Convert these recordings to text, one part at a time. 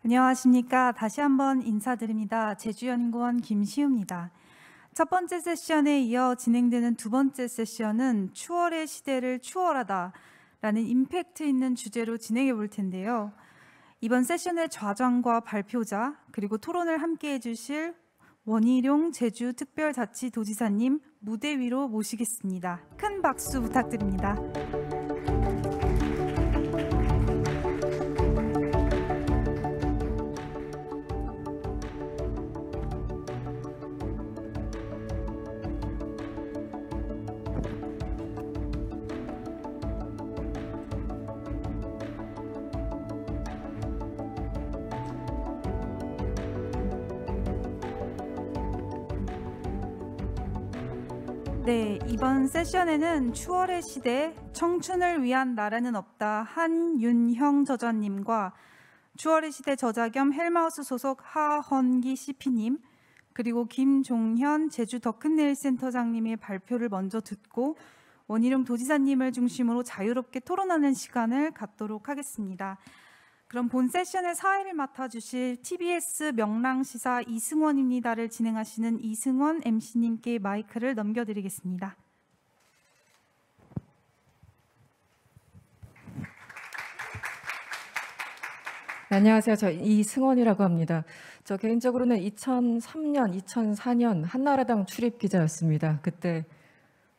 안녕하십니까. 다시 한번 인사드립니다. 제주연구원 김시우입니다. 첫 번째 세션에 이어 진행되는 두 번째 세션은 추월의 시대를 추월하다 라는 임팩트 있는 주제로 진행해 볼 텐데요. 이번 세션의 좌장과 발표자 그리고 토론을 함께 해주실 원희룡 제주특별자치도지사님 무대 위로 모시겠습니다. 큰 박수 부탁드립니다. 네, 이번 세션에는 추월의 시대, 청춘을 위한 나라는 없다 한윤형 저자님과 추월의 시대 저자 겸 헬마우스 소속 하헌기 CP님 그리고 김종현 제주 더큰네일 센터장님의 발표를 먼저 듣고 원희룡 도지사님을 중심으로 자유롭게 토론하는 시간을 갖도록 하겠습니다. 그럼 본 세션의 사회를 맡아주실 TBS 명랑시사 이승원입니다를 진행하시는 이승원 MC님께 마이크를 넘겨드리겠습니다. 안녕하세요. 저 이승원이라고 합니다. 저 개인적으로는 2003년, 2004년 한나라당 출입 기자였습니다. 그때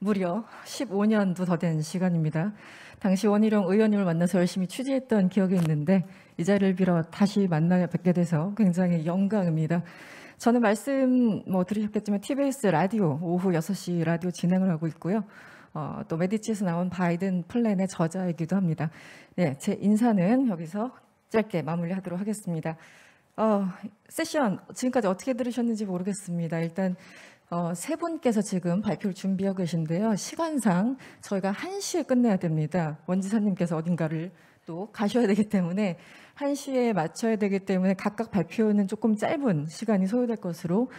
무려 15년도 더 된 시간입니다. 당시 원희룡 의원님을 만나서 열심히 취재했던 기억이 있는데 이 자리를 빌어 다시 만나 뵙게 돼서 굉장히 영광입니다. 저는 말씀 들으셨겠지만 TBS 라디오 오후 6시 라디오 진행을 하고 있고요. 또 메디치에서 나온 바이든 플랜의 저자이기도 합니다. 네, 제 인사는 여기서 짧게 마무리하도록 하겠습니다. 세션 지금까지 어떻게 들으셨는지 모르겠습니다. 일단 세 분께서 지금 발표를 준비하고 계신데요. 시간상 저희가 1시에 끝내야 됩니다. 원 지사님께서 어딘가를 또 가셔야 되기 때문에 1시에 맞춰야 되기 때문에 각각 발표는 조금 짧은 시간이 소요될 것으로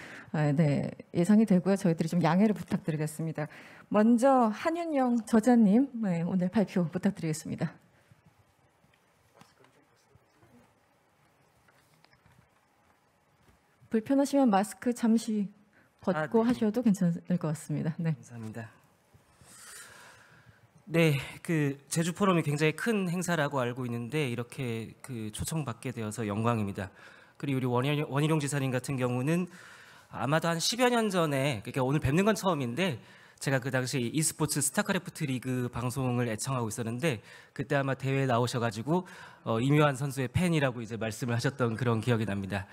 예상이 되고요. 저희들이 좀 양해를 부탁드리겠습니다. 먼저 한윤영 저자님 오늘 발표 부탁드리겠습니다. 불편하시면 마스크 잠시 벗고 하셔도 괜찮을 것 같습니다. 네. 감사합니다. 네, 제주 포럼이 굉장히 큰 행사라고 알고 있는데 이렇게 초청받게 되어서 영광입니다. 그리고 우리 원희룡 지사님 같은 경우는 아마도 한 10여 년 전에, 그러니까 오늘 뵙는 건 처음인데 제가 그 당시 e스포츠 스타크래프트 리그 방송을 애청하고 있었는데 그때 아마 대회에 나오셔가지고 이묘한 선수의 팬이라고 이제 말씀을 하셨던 그런 기억이 납니다.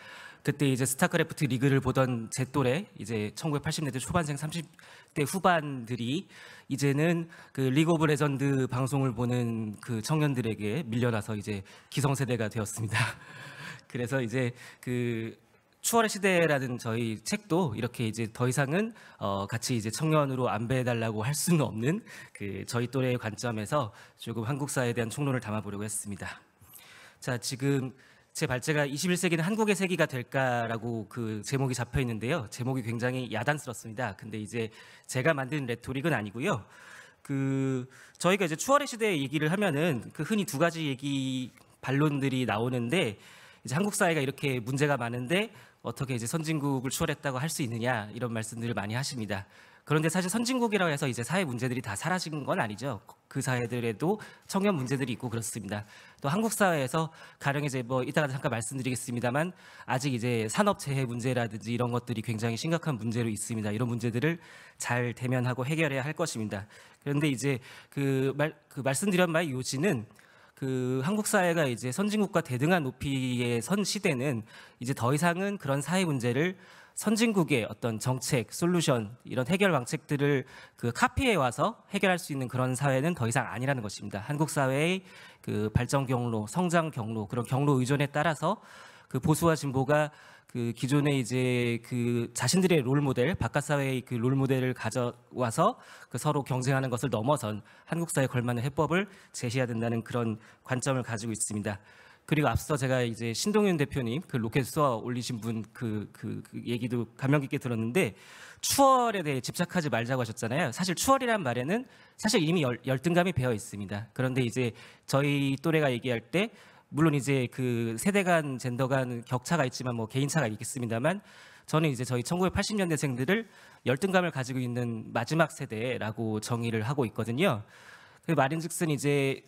그때 이제 스타크래프트 리그를 보던 제 또래 이제 1980년대 초반생 30대 후반들이 이제는 리그 오브 레전드 방송을 보는 그 청년들에게 밀려나서 이제 기성세대가 되었습니다. 그래서 이제 추월의 시대라는 저희 책도 이렇게 이제 더 이상은 같이 이제 청년으로 안배해달라고 할 수는 없는 저희 또래의 관점에서 조금 한국 사회에 대한 총론을 담아보려고 했습니다. 자, 지금 제 발제가 21세기는 한국의 세기가 될까라고 제목이 잡혀 있는데요. 제목이 굉장히 야단스럽습니다. 근데 이제 제가 만든 레토릭은 아니고요. 저희가 이제 추월의 시대 얘기를 하면은 흔히 두 가지 반론들이 나오는데 이제 한국 사회가 이렇게 문제가 많은데 어떻게 이제 선진국을 추월했다고 할 수 있느냐 이런 말씀들을 많이 하십니다. 그런데 사실 선진국이라고 해서 이제 사회 문제들이 다 사라진 건 아니죠. 그 사회들에도 청년 문제들이 있고 그렇습니다. 또 한국 사회에서 가령 이제 이따가 잠깐 말씀드리겠습니다만 아직 이제 산업재해 문제라든지 이런 것들이 굉장히 심각한 문제로 있습니다. 이런 문제들을 잘 대면하고 해결해야 할 것입니다. 그런데 이제 말씀드린 바의 요지는 한국 사회가 이제 선진국과 대등한 높이에 선 시대는 이제 더 이상은 그런 사회 문제를 선진국의 어떤 정책, 솔루션 이런 해결 방책들을 카피해 와서 해결할 수 있는 그런 사회는 더 이상 아니라는 것입니다. 한국 사회의 발전 경로, 성장 경로, 그런 경로 의존에 따라서 보수와 진보가 기존에 이제 자신들의 롤 모델, 바깥 사회의 롤 모델을 가져와서 서로 경쟁하는 것을 넘어선 한국 사회에 걸맞는 해법을 제시해야 된다는 그런 관점을 가지고 있습니다. 그리고 앞서 제가 이제 신동윤 대표님 로켓 쏘아 올리신 분 얘기도 감명 깊게 들었는데 추월에 대해 집착하지 말자고 하셨잖아요. 사실 추월이란 말에는 사실 이미 열등감이 배어 있습니다. 그런데 이제 저희 또래가 얘기할 때 물론 이제 그 세대 간 젠더 간 격차가 있지만 뭐 개인차가 있겠습니다만 저는 이제 저희 1980년대생들을 열등감을 가지고 있는 마지막 세대라고 정의를 하고 있거든요. 그 말인즉슨 이제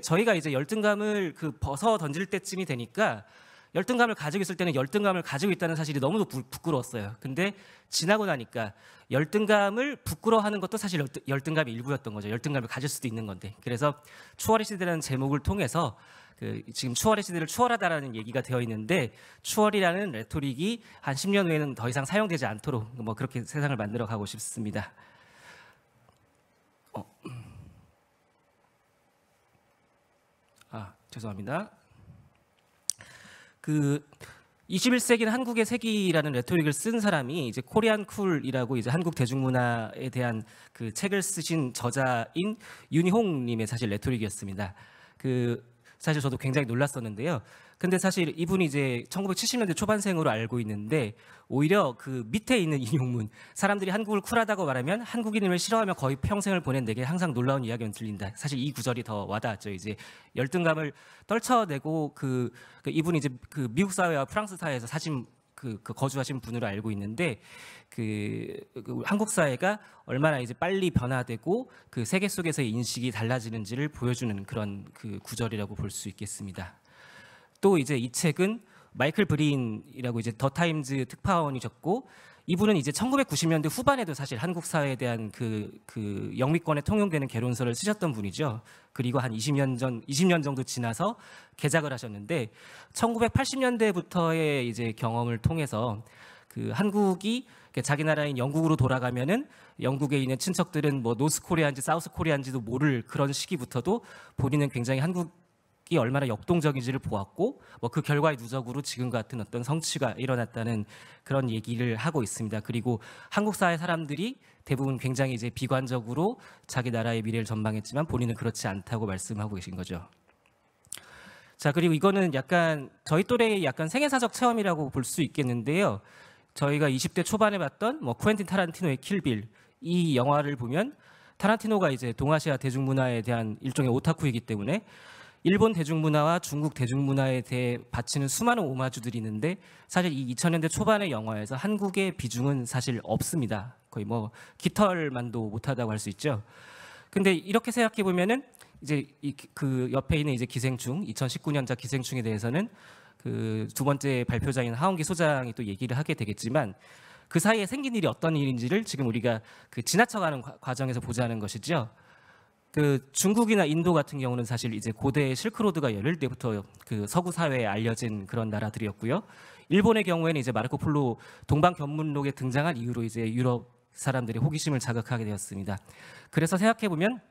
저희가 이제 열등감을 그 벗어 던질 때쯤이 되니까 열등감을 가지고 있을 때는 열등감을 가지고 있다는 사실이 너무도 부끄러웠어요. 근데 지나고 나니까 열등감을 부끄러워하는 것도 사실 열등감의 일부였던 거죠. 열등감을 가질 수도 있는 건데. 그래서 추월의 시대라는 제목을 통해서 지금 추월의 시대를 추월하다라는 얘기가 되어 있는데 추월이라는 레토릭이 한 10년 후에는 더 이상 사용되지 않도록 뭐 그렇게 세상을 만들어 가고 싶습니다. 죄송합니다. 21세기는 한국의 세기라는 레토릭을 쓴 사람이 이제 코리안 쿨이라고 이제 한국 대중문화에 대한 그 책을 쓰신 저자인 윤희홍 님의 사실 레토릭이었습니다. 사실 저도 굉장히 놀랐었는데요. 근데 사실 이분이 이제 1970년대 초반생으로 알고 있는데 오히려 그 밑에 있는 인용문, 사람들이 한국을 쿨하다고 말하면 한국인을 싫어하며 거의 평생을 보낸 내게 항상 놀라운 이야기는 들린다. 사실 이 구절이 더 와닿았죠. 이제 열등감을 떨쳐내고 이분이 이제 그 미국 사회와 프랑스 사회에서 사신 거주하신 분으로 알고 있는데 한국 사회가 얼마나 이제 빨리 변화되고 그 세계 속에서의 인식이 달라지는지를 보여주는 그런 그 구절이라고 볼 수 있겠습니다. 또 이제 이 책은 마이클 브린이라고 이제 더 타임즈 특파원이셨고 이분은 이제 1990년대 후반에도 사실 한국 사회에 대한 그 영미권에 통용되는 개론서를 쓰셨던 분이죠. 그리고 한 20년 정도 지나서 개작을 하셨는데 1980년대부터의 이제 경험을 통해서 그 한국이 자기 나라인 영국으로 돌아가면은 영국에 있는 친척들은 뭐 노스 코리아인지 사우스 코리아인지도 모를 그런 시기부터도 본인은 굉장히 한국이 얼마나 역동적인지를 보았고 뭐 그 결과의 누적으로 지금 같은 어떤 성취가 일어났다는 그런 얘기를 하고 있습니다. 그리고 한국 사회 사람들이 대부분 굉장히 이제 비관적으로 자기 나라의 미래를 전망했지만 본인은 그렇지 않다고 말씀하고 계신 거죠. 자, 그리고 이거는 약간 저희 또래의 약간 생애사적 체험이라고 볼 수 있겠는데요. 저희가 20대 초반에 봤던 뭐 쿠엔틴 타란티노의 킬빌 이 영화를 보면 타란티노가 이제 동아시아 대중문화에 대한 일종의 오타쿠이기 때문에 일본 대중문화와 중국 대중문화에 대해 바치는 수많은 오마주들이 있는데 사실 이 2000년대 초반의 영화에서 한국의 비중은 사실 없습니다. 거의 뭐 깃털만도 못하다고 할 수 있죠. 근데 이렇게 생각해 보면은 이제 그 옆에 있는 이제 기생충 2019년작 기생충에 대해서는 그 두 번째 발표자인 하원기 소장이 또 얘기를 하게 되겠지만 그 사이에 생긴 일이 어떤 일인지를 지금 우리가 그 지나쳐가는 과정에서 보자는 것이죠. 그 중국이나 인도 같은 경우는 사실 이제 고대 실크로드가 열릴 때부터 그 서구 사회에 알려진 그런 나라들이었고요. 일본의 경우에는 이제 마르코 폴로 동방견문록에 등장한 이후로 이제 유럽 사람들의 호기심을 자극하게 되었습니다. 그래서 생각해 보면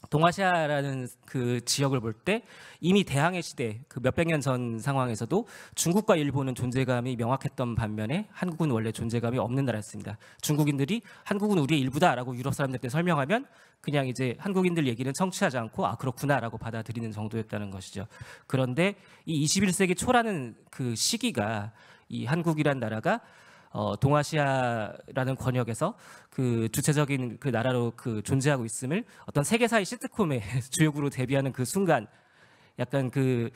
동아시아라는 그 지역을 볼 때 이미 대항해 시대 그 몇백 년 전 상황에서도 중국과 일본은 존재감이 명확했던 반면에 한국은 원래 존재감이 없는 나라였습니다. 중국인들이 한국은 우리의 일부다라고 유럽 사람들한테 설명하면 그냥 이제 한국인들 얘기는 청취하지 않고 아 그렇구나라고 받아들이는 정도였다는 것이죠. 그런데 이 21세기 초라는 그 시기가 이 한국이란 나라가 동아시아라는 권역에서 그 주체적인 그 나라로 그 존재하고 있음을 어떤 세계사의 시트콤의 주역으로 데뷔하는 그 순간 약간 그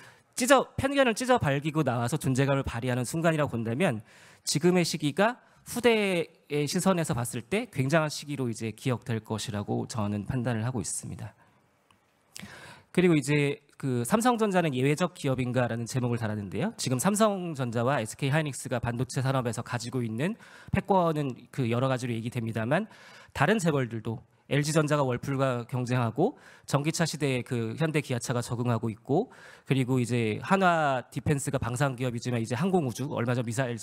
편견을 찢어 발기고 나와서 존재감을 발휘하는 순간이라고 본다면 지금의 시기가 후대의 시선에서 봤을 때 굉장한 시기로 이제 기억될 것이라고 저는 판단을 하고 있습니다. 그리고 이제 그 삼성전자는 예외적 기업인가라는 제목을 달았는데요. 지금 삼성전자와 SK 하이닉스가 반도체 산업에서 가지고 있는 패권은 그 여러 가지로 얘기됩니다만 다른 재벌들도 LG전자가 월풀과 경쟁하고 전기차 시대에 그 현대 기아차가 적응하고 있고 그리고 이제 한화 디펜스가 방산 기업이지만 이제 항공우주 얼마 전 미사일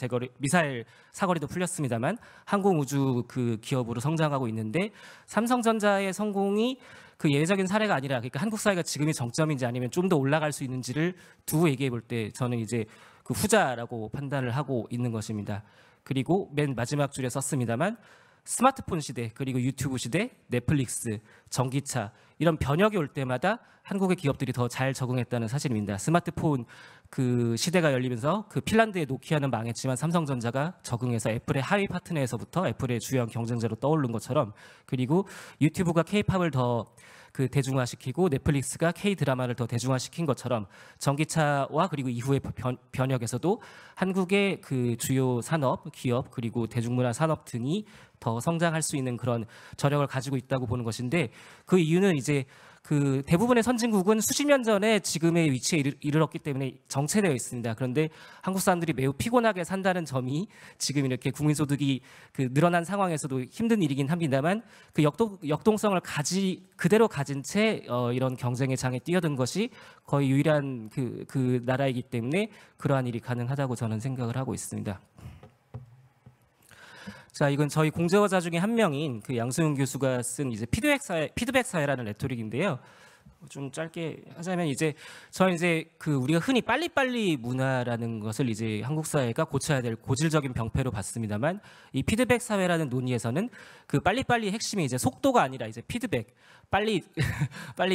사거리도 풀렸습니다만 항공우주 그 기업으로 성장하고 있는데 삼성전자의 성공이 그 예외적인 사례가 아니라 그러니까 한국 사회가 지금이 정점인지 아니면 좀 더 올라갈 수 있는지를 두고 얘기해 볼 때 저는 이제 그 후자라고 판단을 하고 있는 것입니다. 그리고 맨 마지막 줄에 썼습니다만 스마트폰 시대 그리고 유튜브 시대, 넷플릭스, 전기차 이런 변혁이 올 때마다 한국의 기업들이 더 잘 적응했다는 사실입니다. 스마트폰 그 시대가 열리면서 그 핀란드의 노키아는 망했지만 삼성전자가 적응해서 애플의 하위 파트너에서부터 애플의 주요한 경쟁자로 떠오른 것처럼 그리고 유튜브가 K-팝을 더 그 대중화시키고 넷플릭스가 K 드라마를 더 대중화시킨 것처럼 전기차와 그리고 이후의 변혁에서도 한국의 그 주요 산업, 기업 그리고 대중문화 산업 등이 더 성장할 수 있는 그런 저력을 가지고 있다고 보는 것인데 그 이유는 이제 그 대부분의 선진국은 수십 년 전에 지금의 위치에 이르렀기 때문에 정체되어 있습니다. 그런데 한국 사람들이 매우 피곤하게 산다는 점이 지금 이렇게 국민소득이 그 늘어난 상황에서도 힘든 일이긴 합니다만 그 역동성을 그대로 가진 채 이런 경쟁의 장에 뛰어든 것이 거의 유일한 그 나라이기 때문에 그러한 일이 가능하다고 저는 생각을 하고 있습니다. 자, 이건 저희 공제어자 중에 한 명인 그 양승훈 교수가 쓴 이제 피드백 사회라는 레토릭인데요. 좀 짧게 하자면 이제 저는 이제 그 우리가 흔히 빨리빨리 문화라는 것을 이제 한국 사회가 고쳐야 될 고질적인 병폐로 봤습니다만 이 피드백 사회라는 논의에서는 그 빨리빨리의 핵심이 이제 속도가 아니라 이제 피드백, 빨리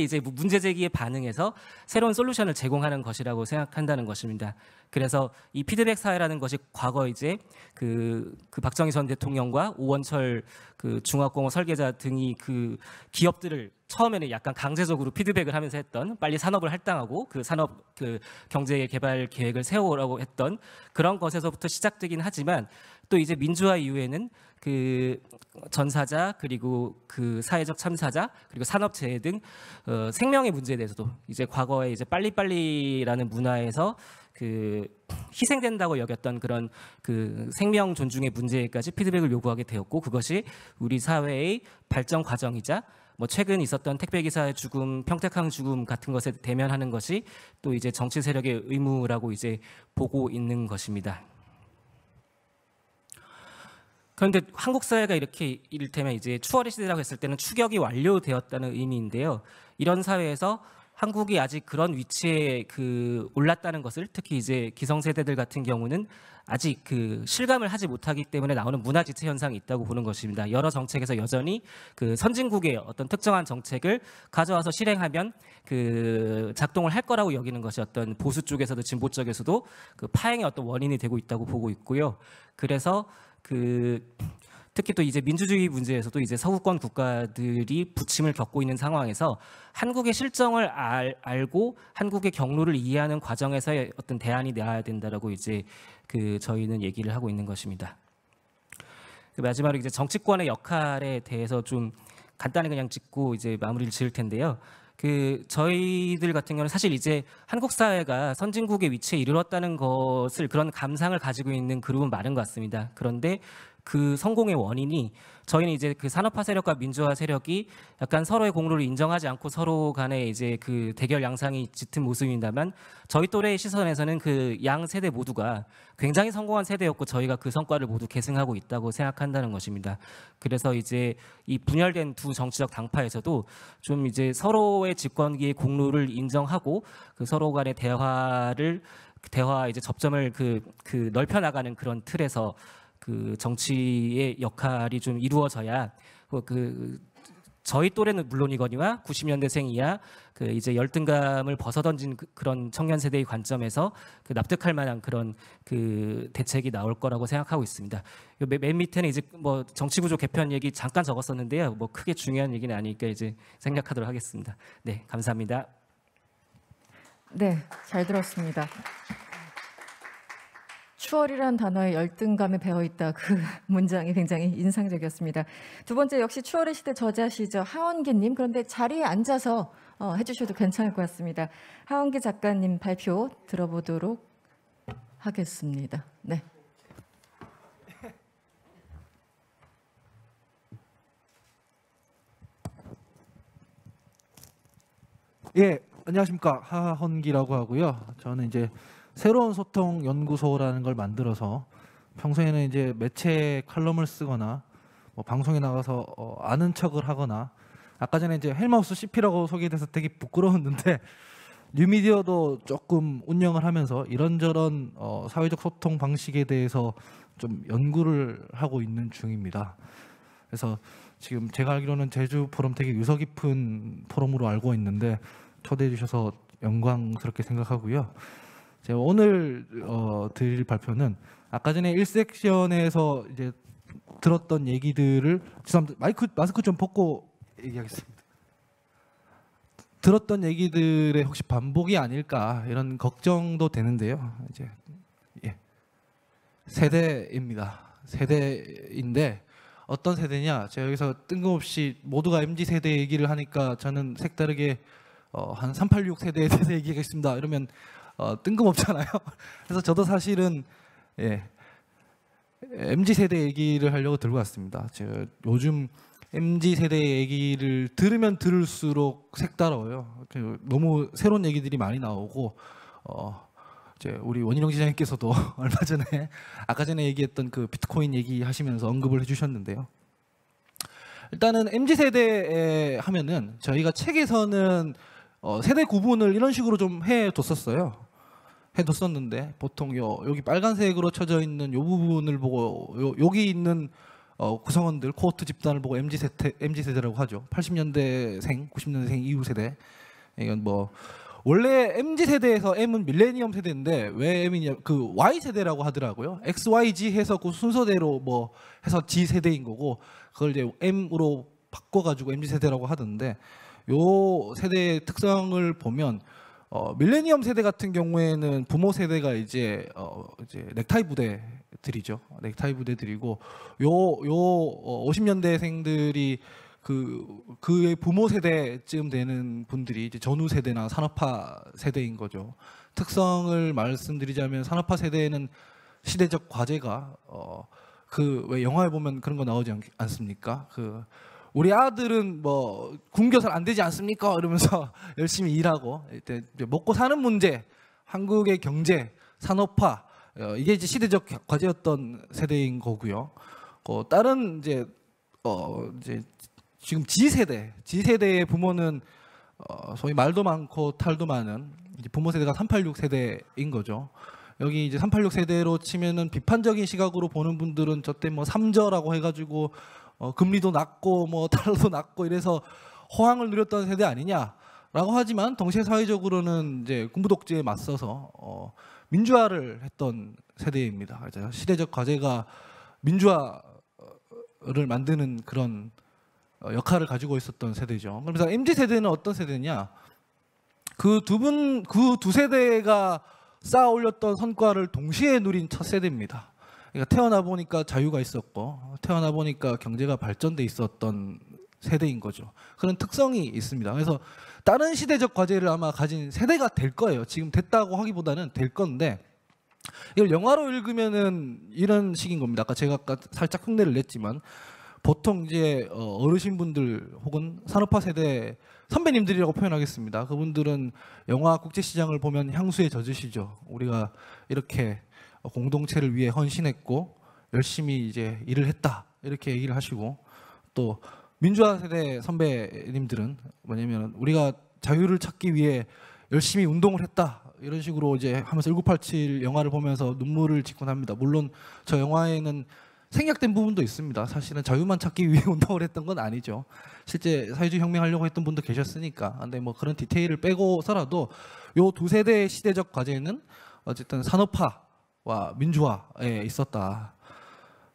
이제 문제 제기에 반응해서 새로운 솔루션을 제공하는 것이라고 생각한다는 것입니다. 그래서 이 피드백 사회라는 것이 과거 이제 그 박정희 전 대통령과 오원철 그 중화공업 설계자 등이 그 기업들을 처음에는 약간 강제적으로 피드백을 하면서 했던 빨리 산업을 할당하고 그 산업 그 경제 개발 계획을 세우라고 했던 그런 것에서부터 시작되긴 하지만 또 이제 민주화 이후에는 그 전사자 그리고 그 사회적 참사자 그리고 산업재해 등 생명의 문제에 대해서도 이제 과거에 이제 빨리빨리라는 문화에서 그 희생된다고 여겼던 그런 그 생명 존중의 문제까지 피드백을 요구하게 되었고 그것이 우리 사회의 발전 과정이자 뭐 최근 있었던 택배기사의 죽음, 평택항 죽음 같은 것에 대면하는 것이 또 이제 정치 세력의 의무라고 이제 보고 있는 것입니다. 그런데 한국 사회가 이렇게 이를테면 이제 추월의 시대라고 했을 때는 추격이 완료되었다는 의미인데요. 이런 사회에서 한국이 아직 그런 위치에 그 올랐다는 것을 특히 이제 기성세대들 같은 경우는 아직 그 실감을 하지 못하기 때문에 나오는 문화지체 현상이 있다고 보는 것입니다. 여러 정책에서 여전히 그 선진국의 어떤 특정한 정책을 가져와서 실행하면 그 작동을 할 거라고 여기는 것이 어떤 보수 쪽에서도 진보 쪽에서도 그 파행의 어떤 원인이 되고 있다고 보고 있고요. 그래서 그 특히 또 이제 민주주의 문제에서도 이제 서구권 국가들이 부침을 겪고 있는 상황에서 한국의 실정을 알고 한국의 경로를 이해하는 과정에서의 어떤 대안이 나와야 된다라고 이제 그 저희는 얘기를 하고 있는 것입니다. 마지막으로 이제 정치권의 역할에 대해서 좀 간단히 그냥 짚고 이제 마무리를 지을 텐데요. 그 저희들 같은 경우는 사실 이제 한국 사회가 선진국의 위치에 이르렀다는 것을 그런 감상을 가지고 있는 그룹은 많은 것 같습니다. 그런데 그 성공의 원인이 저희는 이제 그 산업화 세력과 민주화 세력이 약간 서로의 공로를 인정하지 않고 서로 간에 이제 그 대결 양상이 짙은 모습입니다만 저희 또래의 시선에서는 그 양 세대 모두가 굉장히 성공한 세대였고 저희가 그 성과를 모두 계승하고 있다고 생각한다는 것입니다. 그래서 이제 이 분열된 두 정치적 당파에서도 좀 이제 서로의 집권기의 공로를 인정하고 그 서로 간의 대화 이제 접점을 그 넓혀 나가는 그런 틀에서 그 정치의 역할이 좀 이루어져야 그 저희 또래는 물론이거니와 90년대생 이하 그 이제 열등감을 벗어던진 그런 청년 세대의 관점에서 그 납득할 만한 그런 그 대책이 나올 거라고 생각하고 있습니다. 맨 밑에는 이제 뭐 정치구조 개편 얘기 잠깐 적었었는데요. 뭐 크게 중요한 얘기는 아니니까 이제 생략하도록 하겠습니다. 네, 감사합니다. 네, 잘 들었습니다. 추월이란 단어에 열등감에 배어있다 그 문장이 굉장히 인상적이었습니다. 두 번째 역시 추월의 시대 저자시죠. 하원기님. 그런데 자리에 앉아서 해주셔도 괜찮을 것 같습니다. 하원기 작가님 발표 들어보도록 하겠습니다. 네. 예, 안녕하십니까. 하헌기라고 하고요. 저는 이제 새로운 소통 연구소라는 걸 만들어서 평소에는 이제 매체 칼럼을 쓰거나 뭐 방송에 나가서 아는 척을 하거나 아까 전에 이제 헬마우스 CP라고 소개돼서 되게 부끄러웠는데 뉴미디어도 조금 운영을 하면서 이런저런 사회적 소통 방식에 대해서 좀 연구를 하고 있는 중입니다. 그래서 지금 제가 알기로는 제주 포럼 되게 유서 깊은 포럼으로 알고 있는데 초대해 주셔서 영광스럽게 생각하고요. 제가 오늘 드릴 발표는 아까 전에 1섹션에서 이제 들었던 얘기들을 죄송합니다. 마스크 좀 벗고 얘기하겠습니다. 들었던 얘기들의 혹시 반복이 아닐까 이런 걱정도 되는데요. 이제 세대입니다. 세대인데 어떤 세대냐? 제가 여기서 뜬금없이 모두가 MZ 세대 얘기를 하니까 저는 색다르게 한 386 세대에 대해서 얘기하겠습니다. 이러면 뜬금없잖아요. 그래서 저도 사실은 MZ 세대 얘기를 하려고 들고 왔습니다. 제가 요즘 MZ 세대 얘기를 들으면 들을수록 색다르워요. 너무 새로운 얘기들이 많이 나오고 이제 우리 원희룡 지사님께서도 얼마 전에 아까 전에 얘기했던 그 비트코인 얘기하시면서 언급을 해주셨는데요. 일단은 MZ 세대 하면은 저희가 책에서는 세대 구분을 이런 식으로 좀 해뒀었는데 보통 여기 빨간색으로 쳐져 있는 요 부분을 보고 여기 있는 구성원들 코호트 집단을 보고 MZ 세대라고 하죠. 80년대생, 90년대생 이후 세대. 이건 뭐 원래 MZ 세대에서 M은 밀레니엄 세대인데 왜 M이냐 그 Y 세대라고 하더라고요. X, Y, Z 해서 그 순서대로 뭐 해서 G 세대인 거고 그걸 이제 M으로 바꿔가지고 MZ 세대라고 하던데 요 세대의 특성을 보면 밀레니엄 세대 같은 경우에는 부모 세대가 이제 넥타이 부대들이죠. 넥타이 부대들이고 요 50년대생들이 그의 부모 세대쯤 되는 분들이 이제 전후 세대나 산업화 세대인 거죠. 특성을 말씀드리자면 산업화 세대에는 시대적 과제가 그 왜 영화에 보면 그런 거 나오지 않습니까? 우리 아들은 뭐 군교 잘 안 되지 않습니까? 이러면서 열심히 일하고 이제 먹고 사는 문제, 한국의 경제, 산업화 이게 이제 시대적 과제였던 세대인 거고요. 다른 이제 지금 G세대의 부모는 소위 말도 많고 탈도 많은 이제 부모 세대가 386 세대인 거죠. 여기 이제 386 세대로 치면은 비판적인 시각으로 보는 분들은 저때 뭐 삼저라고 해가지고 금리도 낮고 뭐 달러도 낮고 이래서 호황을 누렸던 세대 아니냐라고 하지만 동시에 사회적으로는 이제 군부 독재에 맞서서 민주화를 했던 세대입니다. 시대적 과제가 민주화를 만드는 그런 역할을 가지고 있었던 세대죠. 그래서 MZ 세대는 어떤 세대냐? 그 두 세대가 쌓아 올렸던 성과를 동시에 누린 첫 세대입니다. 그러니까 태어나 보니까 자유가 있었고 태어나 보니까 경제가 발전돼 있었던 세대인 거죠. 그런 특성이 있습니다. 그래서 다른 시대적 과제를 아마 가진 세대가 될 거예요. 지금 됐다고 하기보다는 될 건데 이걸 영화로 읽으면은 이런 식인 겁니다. 제가 살짝 흉내를 냈지만 보통 이제 어르신분들 혹은 산업화 세대 선배님들이라고 표현하겠습니다. 그분들은 영화 국제시장을 보면 향수에 젖으시죠. 우리가 이렇게 공동체를 위해 헌신했고 열심히 이제 일을 했다 이렇게 얘기를 하시고 또 민주화 세대 선배님들은 뭐냐면 우리가 자유를 찾기 위해 열심히 운동을 했다 이런 식으로 이제 하면서 1987 영화를 보면서 눈물을 짓곤 합니다. 물론 저 영화에는 생략된 부분도 있습니다. 사실은 자유만 찾기 위해 운동을 했던 건 아니죠. 실제 사회주의 혁명하려고 했던 분도 계셨으니까. 근데 뭐 그런 디테일을 빼고서라도 요 두 세대의 시대적 과제는 어쨌든 산업화와 민주화에 있었다.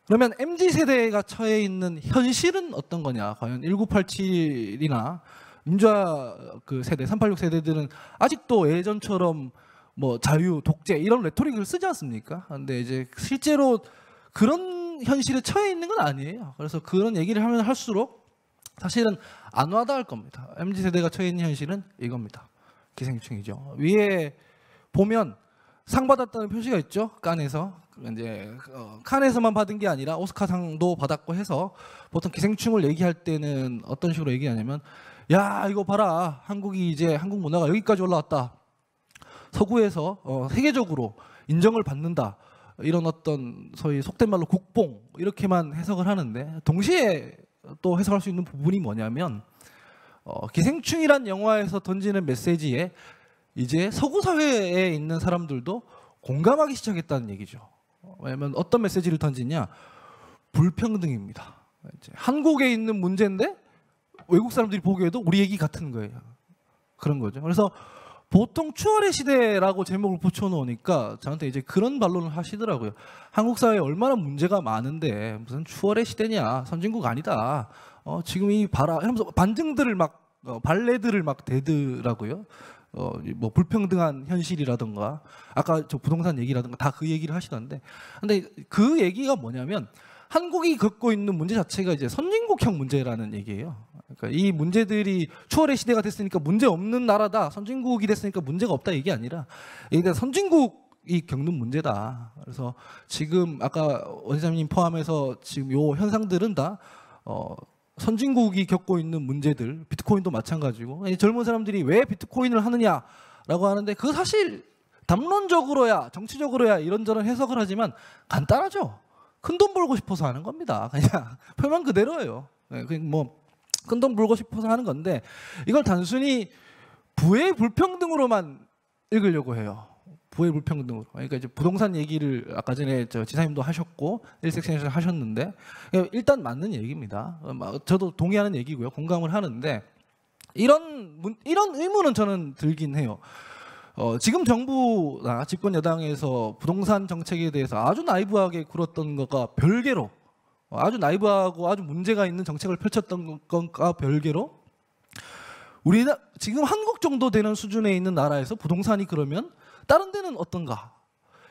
그러면 MZ 세대가 처해 있는 현실은 어떤 거냐? 과연 1987이나 민주화 그 세대, 386 세대들은 아직도 예전처럼 뭐 자유, 독재 이런 레토릭을 쓰지 않습니까? 근데 이제 실제로 그런 현실에 처해 있는 건 아니에요. 그래서 그런 얘기를 하면 할수록 사실은 안 와닿을 겁니다. MZ 세대가 처해 있는 현실은 이겁니다. 기생충이죠. 위에 보면 상 받았다는 표시가 있죠. 칸에서 이제 칸에서만 받은 게 아니라 오스카상도 받았고 해서 보통 기생충을 얘기할 때는 어떤 식으로 얘기하냐면 야 이거 봐라 한국이 이제 한국 문화가 여기까지 올라왔다. 서구에서 세계적으로 인정을 받는다. 이런 어떤 소위 속된 말로 국뽕 이렇게만 해석을 하는데 동시에 또 해석할 수 있는 부분이 뭐냐면 기생충이란 영화에서 던지는 메시지에 이제 서구 사회에 있는 사람들도 공감하기 시작했다는 얘기죠. 왜냐하면 어떤 메시지를 던지냐 불평등입니다. 이제 한국에 있는 문제인데 외국 사람들이 보기에도 우리 얘기 같은 거예요. 그런 거죠. 그래서 보통 추월의 시대라고 제목을 붙여놓으니까 저한테 이제 그런 반론을 하시더라고요. 한국 사회에 얼마나 문제가 많은데 무슨 추월의 시대냐 선진국 아니다. 지금 이 봐라 하면서 반증들을 막 발레들을 막 대더라고요. 뭐 불평등한 현실이라든가 아까 저 부동산 얘기라든가 다 그 얘기를 하시던데, 근데 그 얘기가 뭐냐면 한국이 겪고 있는 문제 자체가 이제 선진국형 문제라는 얘기예요. 그러니까 이 문제들이 추월의 시대가 됐으니까 문제 없는 나라다, 선진국이 됐으니까 문제가 없다, 이게 아니라 이게 선진국이 겪는 문제다. 그래서 지금 아까 원장님 포함해서 지금 요 현상들은 다 선진국이 겪고 있는 문제들, 비트코인도 마찬가지고, 젊은 사람들이 왜 비트코인을 하느냐라고 하는데 그 사실 담론적으로야 정치적으로야 이런저런 해석을 하지만 간단하죠. 큰 돈 벌고 싶어서 하는 겁니다. 그냥 표면 그대로예요. 뭐 큰 돈 벌고 싶어서 하는 건데 이걸 단순히 부의 불평등으로만 읽으려고 해요. 부의 불평등으로. 그러니까 이제 부동산 얘기를 아까 전에 저 지사님도 하셨고 1섹션에서 하셨는데 일단 맞는 얘기입니다. 저도 동의하는 얘기고요. 공감을 하는데 이런 의문은 저는 들긴 해요. 지금 정부나 집권 여당에서 부동산 정책에 대해서 아주 나이브하게 굴었던 것과 별개로, 아주 나이브하고 아주 문제가 있는 정책을 펼쳤던 것과 별개로, 우리가 지금 한국 정도 되는 수준에 있는 나라에서 부동산이 그러면 다른 데는 어떤가?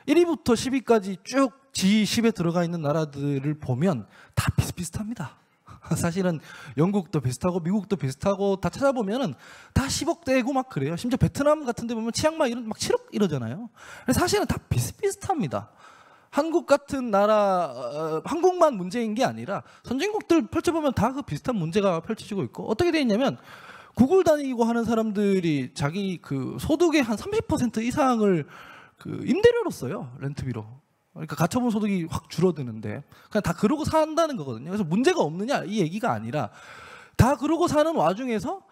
1위부터 10위까지 쭉 G10에 들어가 있는 나라들을 보면 다 비슷비슷합니다. 사실은 영국도 비슷하고 미국도 비슷하고 다 찾아보면은 다 10억대고 막 그래요. 심지어 베트남 같은 데 보면 치앙마이 이런 막 7억 이러잖아요. 사실은 다 비슷비슷합니다. 한국 같은 나라, 한국만 문제인 게 아니라 선진국들 펼쳐보면 다 그 비슷한 문제가 펼쳐지고 있고, 어떻게 돼 있냐면 구글 다니고 하는 사람들이 자기 그 소득의 한 30% 이상을 그 임대료로 써요. 렌트비로. 그러니까 가처분 소득이 확 줄어드는데 그냥 다 그러고 산다는 거거든요. 그래서 문제가 없느냐 이 얘기가 아니라 다 그러고 사는 와중에서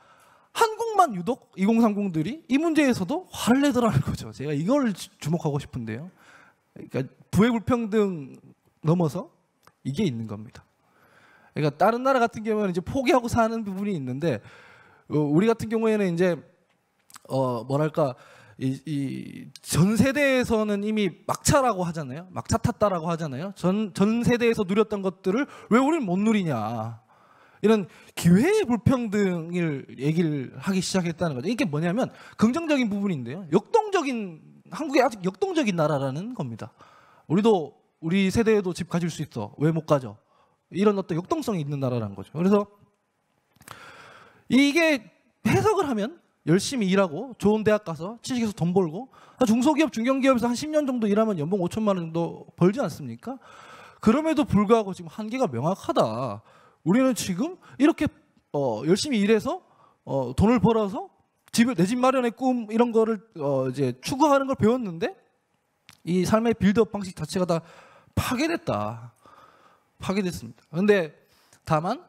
한국만 유독 2030들이 이 문제에서도 화를 내더라는 거죠. 제가 이걸 주목하고 싶은데요. 그러니까 부의 불평등 넘어서 이게 있는 겁니다. 그러니까 다른 나라 같은 경우에는 이제 포기하고 사는 부분이 있는데 우리 같은 경우에는 이제 뭐랄까 이 전 세대에서는 이미 막차라고 하잖아요. 막차 탔다라고 하잖아요. 전 세대에서 누렸던 것들을 왜 우리는 못 누리냐. 이런 기회의 불평등을 얘기를 하기 시작했다는 거죠. 이게 뭐냐면 긍정적인 부분인데요. 한국이 아직 역동적인 나라라는 겁니다. 우리 세대에도 집 가질 수 있어. 왜 못 가져? 이런 어떤 역동성이 있는 나라라는 거죠. 그래서 이게 해석을 하면 열심히 일하고 좋은 대학 가서 취직해서 돈 벌고 중소기업, 중견기업에서 한 10년 정도 일하면 연봉 5천만 원 정도 벌지 않습니까? 그럼에도 불구하고 지금 한계가 명확하다. 우리는 지금 이렇게 열심히 일해서 돈을 벌어서 내 집 마련의 꿈 이런 거를 이제 추구하는 걸 배웠는데 이 삶의 빌드업 방식 자체가 다 파괴됐습니다. 그런데 다만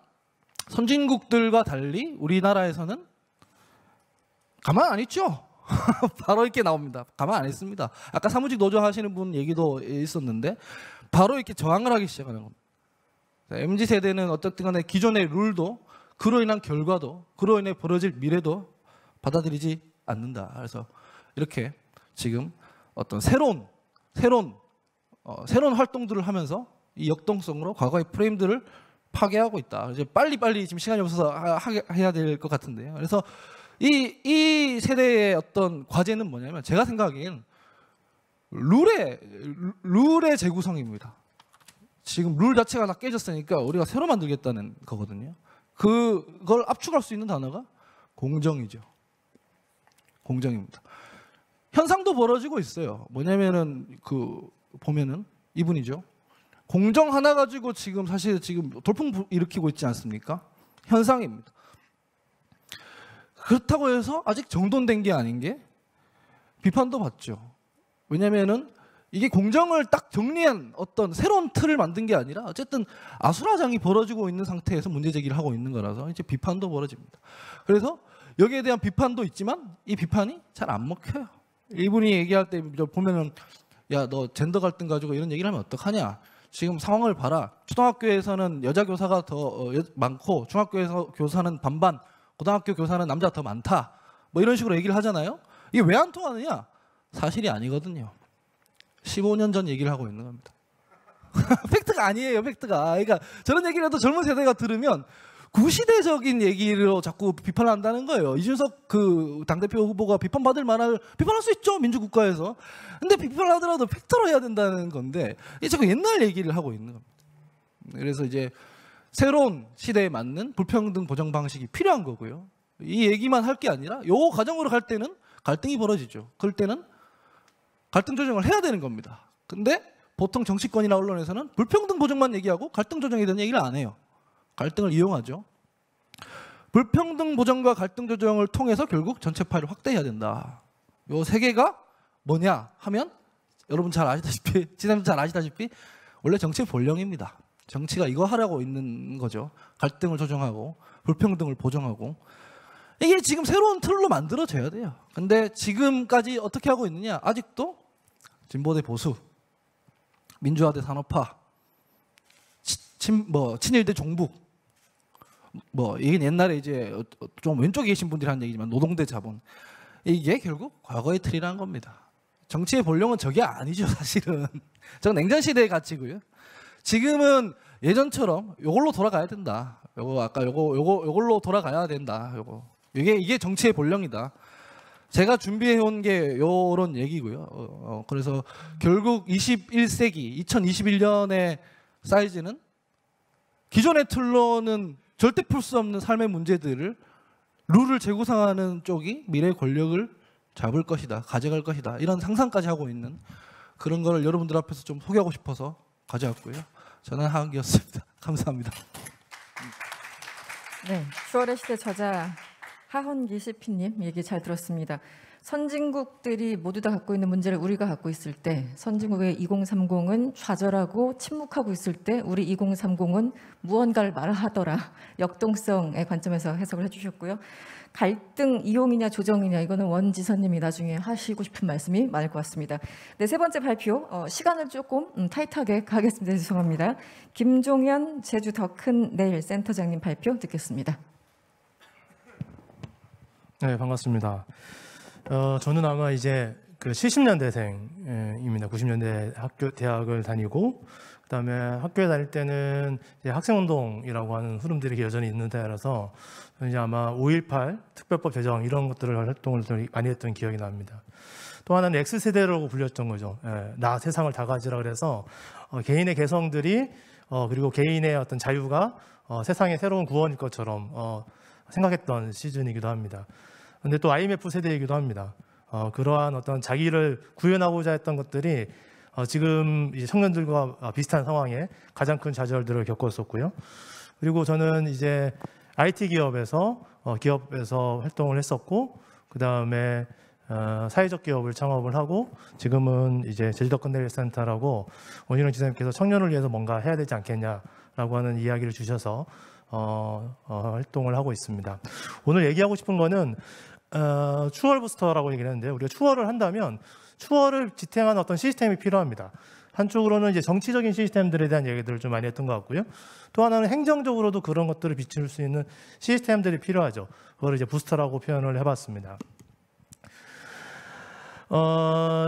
선진국들과 달리 우리나라에서는 가만 안 있죠. 바로 이렇게 나옵니다. 가만 안 있습니다. 아까 사무직 노조 하시는 분 얘기도 있었는데 바로 이렇게 저항을 하기 시작하는 겁니다. MZ세대는 어쨌든 간에 기존의 룰도 그로 인한 결과도 그로 인해 벌어질 미래도 받아들이지 않는다. 그래서 이렇게 지금 어떤 새로운 활동들을 하면서 이 역동성으로 과거의 프레임들을 파괴하고 있다. 이제 빨리 지금 시간이 없어서 해야 될 것 같은데요. 그래서 이 세대의 어떤 과제는 뭐냐면 제가 생각하기엔 룰의 재구성입니다. 지금 룰 자체가 다 깨졌으니까 우리가 새로 만들겠다는 거거든요. 그걸 압축할 수 있는 단어가 공정이죠. 공정입니다. 현상도 벌어지고 있어요. 뭐냐면은 보면은 이분이죠. 공정 하나 가지고 사실 지금 돌풍 일으키고 있지 않습니까? 현상입니다. 그렇다고 해서 아직 정돈된 게 아닌 게 비판도 받죠. 왜냐면은 이게 공정을 딱 정리한 어떤 새로운 틀을 만든 게 아니라 어쨌든 아수라장이 벌어지고 있는 상태에서 문제 제기를 하고 있는 거라서 이제 비판도 벌어집니다. 그래서 여기에 대한 비판도 있지만 이 비판이 잘 안 먹혀요. 이분이 얘기할 때 보면은 야, 너 젠더 갈등 가지고 이런 얘기를 하면 어떡하냐. 지금 상황을 봐라. 초등학교에서는 여자 교사가 더 많고 중학교에서 교사는 반반, 고등학교 교사는 남자가 더 많다. 뭐 이런 식으로 얘기를 하잖아요. 이게 왜 안 통하느냐? 사실이 아니거든요. 15년 전 얘기를 하고 있는 겁니다. 팩트가 아니에요, 팩트가. 그러니까 저런 얘기를 해도 젊은 세대가 들으면 구시대적인 얘기로 자꾸 비판을 한다는 거예요. 이준석 그 당대표 후보가 비판받을 만할 비판할 수 있죠, 민주국가에서. 근데 비판하더라도 팩트로 해야 된다는 건데 이게 자꾸 옛날 얘기를 하고 있는 겁니다. 그래서 이제 새로운 시대에 맞는 불평등 보장 방식이 필요한 거고요. 이 얘기만 할 게 아니라 요 과정으로 갈 때는 갈등이 벌어지죠. 그럴 때는 갈등 조정을 해야 되는 겁니다. 근데 보통 정치권이나 언론에서는 불평등 보정만 얘기하고 갈등 조정에 대한 얘기를 안 해요. 갈등을 이용하죠. 불평등 보정과 갈등 조정을 통해서 결국 전체 파이를 확대해야 된다. 요 세 개가 뭐냐 하면 여러분 잘 아시다시피, 지난주 잘 아시다시피 원래 정치의 본령입니다. 정치가 이거 하라고 있는 거죠. 갈등을 조정하고 불평등을 보정하고. 이게 지금 새로운 틀로 만들어져야 돼요. 근데 지금까지 어떻게 하고 있느냐? 아직도 진보 대 보수, 민주화 대 산업화, 친일 대 종북, 이게 옛날에 이제 좀 왼쪽에 계신 분들이 하는 얘기지만 노동 대 자본, 이게 결국 과거의 틀이라는 겁니다. 정치의 본령은 저게 아니죠, 사실은. 저건 냉전 시대의 가치고요. 지금은 예전처럼 요걸로 돌아가야 된다. 요거 아까 요걸로 돌아가야 된다. 이게 정치의 본령이다. 제가 준비해온 게 요런 얘기고요. 그래서 결국 21세기 2021년의 사이즈는 기존의 틀로는 절대 풀 수 없는 삶의 문제들을 룰을 재구상하는 쪽이 미래의 권력을 잡을 것이다, 가져갈 것이다, 이런 상상까지 하고 있는 그런 거를 여러분들 앞에서 좀 소개하고 싶어서 가져왔고요. 저는 하은기였습니다. 감사합니다. 네, 10월의 시대 저자 하헌기 CP님 얘기 잘 들었습니다. 선진국들이 모두 다 갖고 있는 문제를 우리가 갖고 있을 때, 선진국의 2030은 좌절하고 침묵하고 있을 때 우리 2030은 무언가를 말하더라. 역동성의 관점에서 해석을 해주셨고요. 갈등 이용이냐 조정이냐, 이거는 원지선님이 나중에 하시고 싶은 말씀이 많을 것 같습니다. 네, 세 번째 발표, 시간을 조금 타이트하게 가겠습니다. 죄송합니다. 김종현 제주 더 큰 내일 센터장님 발표 듣겠습니다. 네, 반갑습니다. 저는 아마 이제 그 70년대생입니다. 90년대 대학을 다니고, 그다음에 학교에 다닐 때는 이제 학생운동이라고 하는 흐름들이 여전히 있는 때라서 이제 아마 5.18 특별법 제정 이런 것들을 활동을 많이 했던 기억이 납니다. 또 하나는 X세대라고 불렸던 거죠. 나 세상을 다 가지라 그래서 개인의 개성들이 그리고 개인의 어떤 자유가 세상의 새로운 구원일 것처럼 생각했던 시즌이기도 합니다. 근데 또 IMF 세대이기도 합니다. 그러한 어떤 자기를 구현하고자 했던 것들이 지금 이제 청년들과 비슷한 상황에 가장 큰 좌절들을 겪었었고요. 그리고 저는 이제 IT 기업에서 활동을 했었고, 그 다음에 사회적 기업을 창업을 하고, 지금은 이제 제주도 컨데일 센터라고 원희룡 지사님께서 청년을 위해서 뭔가 해야 되지 않겠냐라고 하는 이야기를 주셔서 활동을 하고 있습니다. 오늘 얘기하고 싶은 거는 추월 부스터라고 얘기를 했는데요. 우리가 추월을 한다면 추월을 지탱하는 어떤 시스템이 필요합니다. 한쪽으로는 이제 정치적인 시스템들에 대한 얘기들을 좀 많이 했던 것 같고요. 또 하나는 행정적으로도 그런 것들을 비출 수 있는 시스템들이 필요하죠. 그걸 이제 부스터라고 표현을 해봤습니다.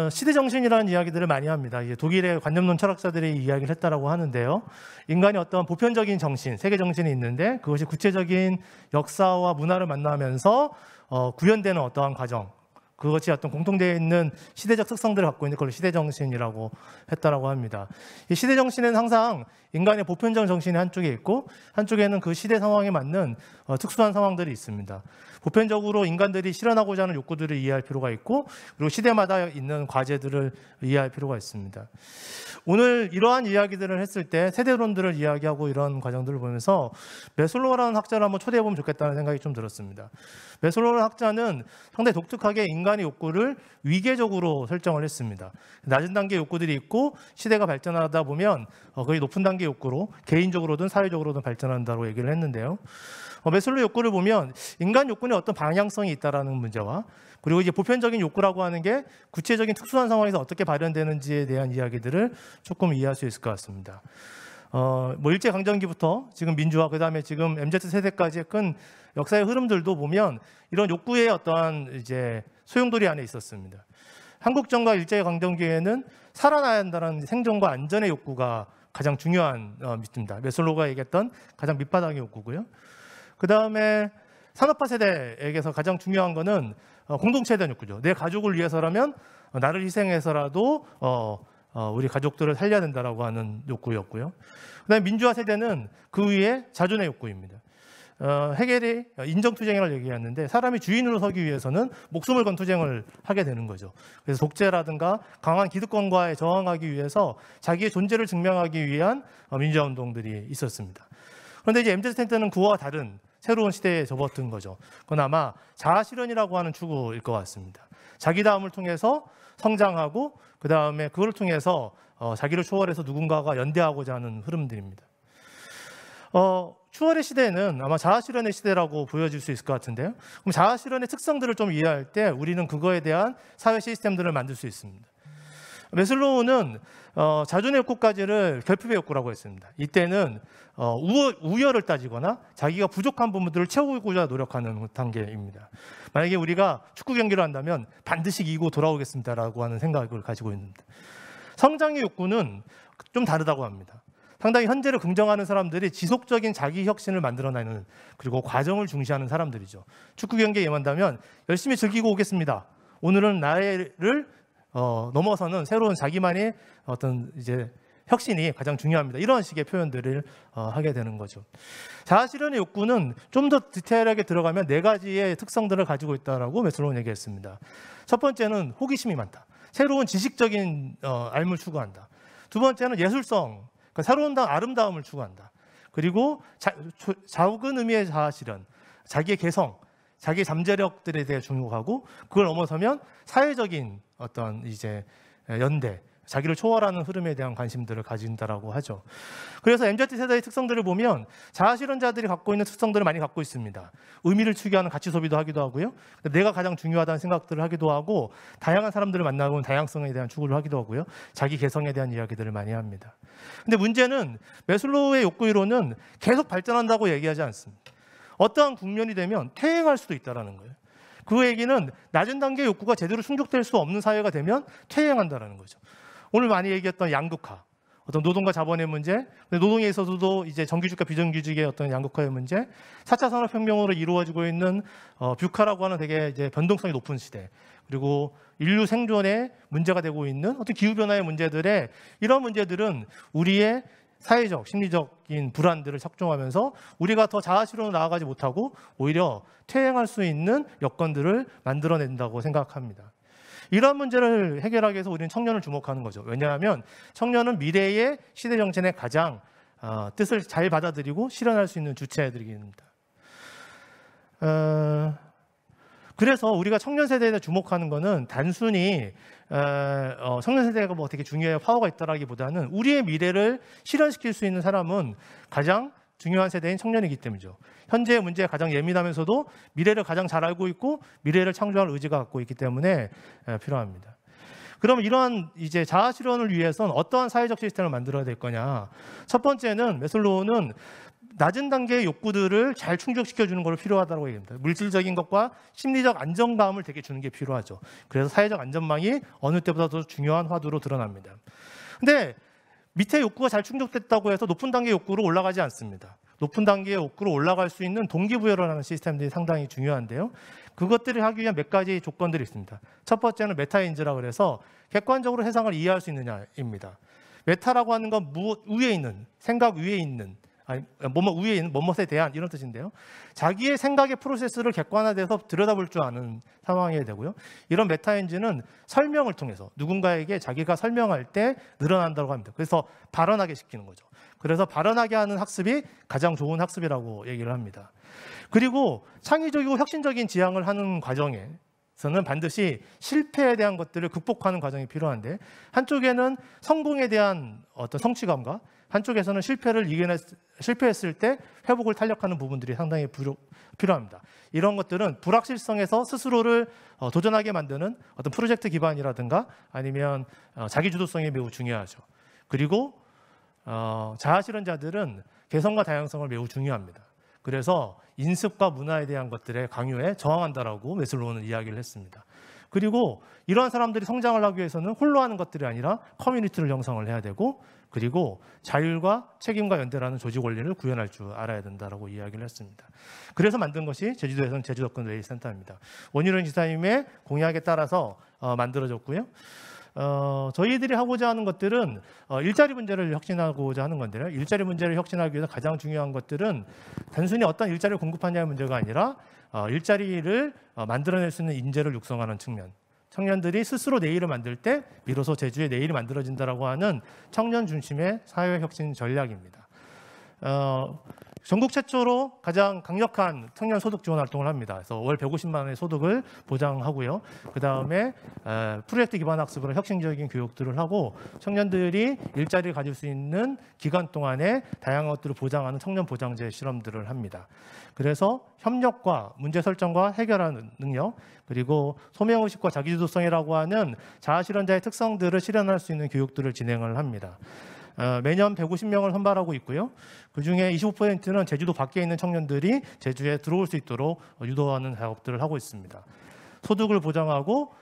시대 정신이라는 이야기들을 많이 합니다. 이제 독일의 관념론 철학자들이 이야기를 했다라고 하는데요. 인간이 어떤 보편적인 정신, 세계 정신이 있는데 그것이 구체적인 역사와 문화를 만나면서 구현되는 어떠한 과정, 그것이 어떤 공통되어 있는 시대적 특성들을 갖고 있는 걸 시대 정신이라고 했다라고 합니다. 이 시대 정신은 항상 인간의 보편적 정신이 한쪽에 있고 한쪽에는 그 시대 상황에 맞는 특수한 상황들이 있습니다. 보편적으로 인간들이 실현하고자 하는 욕구들을 이해할 필요가 있고, 그리고 시대마다 있는 과제들을 이해할 필요가 있습니다. 오늘 이러한 이야기들을 했을 때 세대론들을 이야기하고 이런 과정들을 보면서 메슬로우라는 학자를 한번 초대해 보면 좋겠다는 생각이 좀 들었습니다. 메슬로우라는 학자는 상당히 독특하게 인간의 욕구를 위계적으로 설정을 했습니다. 낮은 단계 욕구들이 있고 시대가 발전하다 보면 거의 높은 단계 욕구로 개인적으로든 사회적으로든 발전한다고 얘기를 했는데요. 메슬로우 욕구를 보면 인간 욕구는 어떤 방향성이 있다라는 문제와, 그리고 이제 보편적인 욕구라고 하는 게 구체적인 특수한 상황에서 어떻게 발현되는지에 대한 이야기들을 조금 이해할 수 있을 것 같습니다. 일제 강점기부터 지금 민주화, 그다음에 지금 MZ 세대까지의 큰 역사의 흐름들도 보면 이런 욕구의 어떠한 이제 소용돌이 안에 있었습니다. 한국전과 일제 강점기에는 살아나야 한다는 생존과 안전의 욕구가 가장 중요한 밑입니다. 메슬로우가 얘기했던 가장 밑바닥의 욕구고요. 그 다음에 산업화 세대에게서 가장 중요한 거는 공동체에 대한 욕구죠. 내 가족을 위해서라면 나를 희생해서라도 우리 가족들을 살려야 된다라고 하는 욕구였고요. 그다음에 민주화 세대는 그 위에 자존의 욕구입니다. 헤겔이 인정투쟁이라고 얘기했는데 사람이 주인으로 서기 위해서는 목숨을 건 투쟁을 하게 되는 거죠. 그래서 독재라든가 강한 기득권과에 저항하기 위해서 자기의 존재를 증명하기 위한 민주화 운동들이 있었습니다. 그런데 이제 MZ 세대는 그와 다른 새로운 시대에 접어든 거죠. 그건 아마 자아실현이라고 하는 추구일 것 같습니다. 자기다움을 통해서 성장하고 그 다음에 그걸 통해서 자기를 초월해서 누군가가 연대하고자 하는 흐름들입니다. 추월의 시대는 아마 자아실현의 시대라고 보여질 수 있을 것 같은데요. 그럼 자아실현의 특성들을 좀 이해할 때 우리는 그거에 대한 사회 시스템들을 만들 수 있습니다. 매슬로우는 자존의 욕구까지를 결핍의 욕구라고 했습니다. 이때는 우열을 따지거나 자기가 부족한 부분들을 채우고자 노력하는 단계입니다. 만약에 우리가 축구 경기를 한다면 반드시 이기고 돌아오겠습니다라고 하는 생각을 가지고 있습니다. 성장의 욕구는 좀 다르다고 합니다. 상당히 현재를 긍정하는 사람들이 지속적인 자기 혁신을 만들어내는 그리고 과정을 중시하는 사람들이죠. 축구 경기에 임한다면 열심히 즐기고 오겠습니다. 오늘은 나를 넘어서는 새로운 자기만의 어떤 이제 혁신이 가장 중요합니다. 이런 식의 표현들을 하게 되는 거죠. 자아실현의 욕구는 좀 더 디테일하게 들어가면 4가지의 특성들을 가지고 있다라고 매슬로우는 얘기했습니다. 첫 번째는 호기심이 많다. 새로운 지식적인 알을 추구한다. 두 번째는 예술성, 그러니까 새로운 아름다움을 추구한다. 그리고 작은 의미의 자아실현, 자기의 개성, 자기 잠재력들에 대해 주목하고 그걸 넘어서면 사회적인 어떤 이제 연대, 자기를 초월하는 흐름에 대한 관심들을 가진다라고 하죠. 그래서 MZ 세대의 특성들을 보면 자아실현자들이 갖고 있는 특성들을 많이 갖고 있습니다. 의미를 추구하는 가치 소비도 하기도 하고요. 내가 가장 중요하다는 생각들을 하기도 하고 다양한 사람들을 만나고 다양성에 대한 추구를 하기도 하고요. 자기 개성에 대한 이야기들을 많이 합니다. 근데 문제는 매슬로우의 욕구 이론은 계속 발전한다고 얘기하지 않습니다. 어떠한 국면이 되면 퇴행할 수도 있다는 거예요. 그 얘기는 낮은 단계의 욕구가 제대로 충족될 수 없는 사회가 되면 퇴행한다는 거죠. 오늘 많이 얘기했던 양극화, 어떤 노동과 자본의 문제, 노동에 있어서도 이제 정규직과 비정규직의 어떤 양극화의 문제, 4차 산업혁명으로 이루어지고 있는 뷰카라고 하는 되게 이제 변동성이 높은 시대, 그리고 인류 생존에 문제가 되고 있는 어떤 기후변화의 문제들에 이런 문제들은 우리의 사회적, 심리적인 불안들을 작동하면서 우리가 더 자아실현으로 나아가지 못하고 오히려 퇴행할 수 있는 여건들을 만들어낸다고 생각합니다. 이러한 문제를 해결하기 위해서 우리는 청년을 주목하는 거죠. 왜냐하면 청년은 미래의 시대 정신의 가장 뜻을 잘 받아들이고 실현할 수 있는 주체들입니다. 그래서 우리가 청년 세대에 주목하는 것은 단순히 청년 세대가 뭐 되게 중요한 파워가 있다라기보다는 우리의 미래를 실현시킬 수 있는 사람은 가장 중요한 세대인 청년이기 때문이죠. 현재의 문제에 가장 예민하면서도 미래를 가장 잘 알고 있고 미래를 창조할 의지가 갖고 있기 때문에 필요합니다. 그럼 이러한 이제 자아 실현을 위해서는 어떠한 사회적 시스템을 만들어야 될 거냐? 첫 번째는 매슬로우는 낮은 단계의 욕구들을 잘 충족시켜 주는 것이 필요하다고 얘기합니다. 물질적인 것과 심리적 안정감을 되게 주는 게 필요하죠. 그래서 사회적 안전망이 어느 때보다 더 중요한 화두로 드러납니다. 근데 밑에 욕구가 잘 충족됐다고 해서 높은 단계의 욕구로 올라가지 않습니다. 높은 단계의 욕구로 올라갈 수 있는 동기부여를 하는 시스템들이 상당히 중요한데요. 그것들을 하기 위한 몇 가지 조건들이 있습니다. 첫 번째는 메타인지라고 해서 객관적으로 세상을 이해할 수 있느냐입니다. 메타라고 하는 건 무엇 위에 있는, 생각 위에 있는, 아니 뭐뭐 위에 있는 뭐뭐에 대한 이런 뜻인데요. 자기의 생각의 프로세스를 객관화돼서 들여다볼 줄 아는 상황이 되고요. 이런 메타인지는 설명을 통해서 누군가에게 자기가 설명할 때 늘어난다고 합니다. 그래서 발언하게 시키는 거죠. 그래서 발언하게 하는 학습이 가장 좋은 학습이라고 얘기를 합니다. 그리고 창의적이고 혁신적인 지향을 하는 과정에서는 반드시 실패에 대한 것들을 극복하는 과정이 필요한데 한쪽에는 성공에 대한 어떤 성취감과 한쪽에서는 실패했을 때 회복을 탄력하는 부분들이 상당히 필요합니다. 이런 것들은 불확실성에서 스스로를 도전하게 만드는 어떤 프로젝트 기반이라든가 아니면 자기주도성이 매우 중요하죠. 그리고 자아실현자들은 개성과 다양성을 매우 중요합니다. 그래서 인습과 문화에 대한 것들의 강요에 저항한다라고 매슬로우는 이야기를 했습니다. 그리고 이러한 사람들이 성장을 하기 위해서는 홀로 하는 것들이 아니라 커뮤니티를 형성을 해야 되고, 그리고 자율과 책임과 연대라는 조직 원리를 구현할 줄 알아야 된다라고 이야기를 했습니다. 그래서 만든 것이 제주도에서는 제주도권 레일센터입니다. 원희룡 지사님의 공약에 따라서 만들어졌고요. 저희들이 하고자 하는 것들은 일자리 문제를 혁신하고자 하는 건데요. 일자리 문제를 혁신하기 위해서 가장 중요한 것들은 단순히 어떤 일자리를 공급하냐의 문제가 아니라 일자리를 만들어낼 수 있는 인재를 육성하는 측면. 청년들이 스스로 내일을 만들 때 비로소 제주의 내일이 만들어진다라고 하는 청년 중심의 사회혁신 전략입니다. 전국 최초로 가장 강력한 청년 소득 지원 활동을 합니다. 그래서 월 150만 원의 소득을 보장하고요. 그 다음에 프로젝트 기반 학습으로 혁신적인 교육들을 하고 청년들이 일자리를 가질 수 있는 기간 동안에 다양한 것들을 보장하는 청년 보장제 실험들을 합니다. 그래서 협력과 문제 설정과 해결하는 능력, 그리고 소명의식과 자기주도성이라고 하는 자아실현자의 특성들을 실현할 수 있는 교육들을 진행을 합니다. 매년 150명을 선발하고 있고요. 그중에 25%는 제주도 밖에 있는 청년들이 제주에 들어올 수 있도록 유도하는 작업들을 하고 있습니다. 소득을 보장하고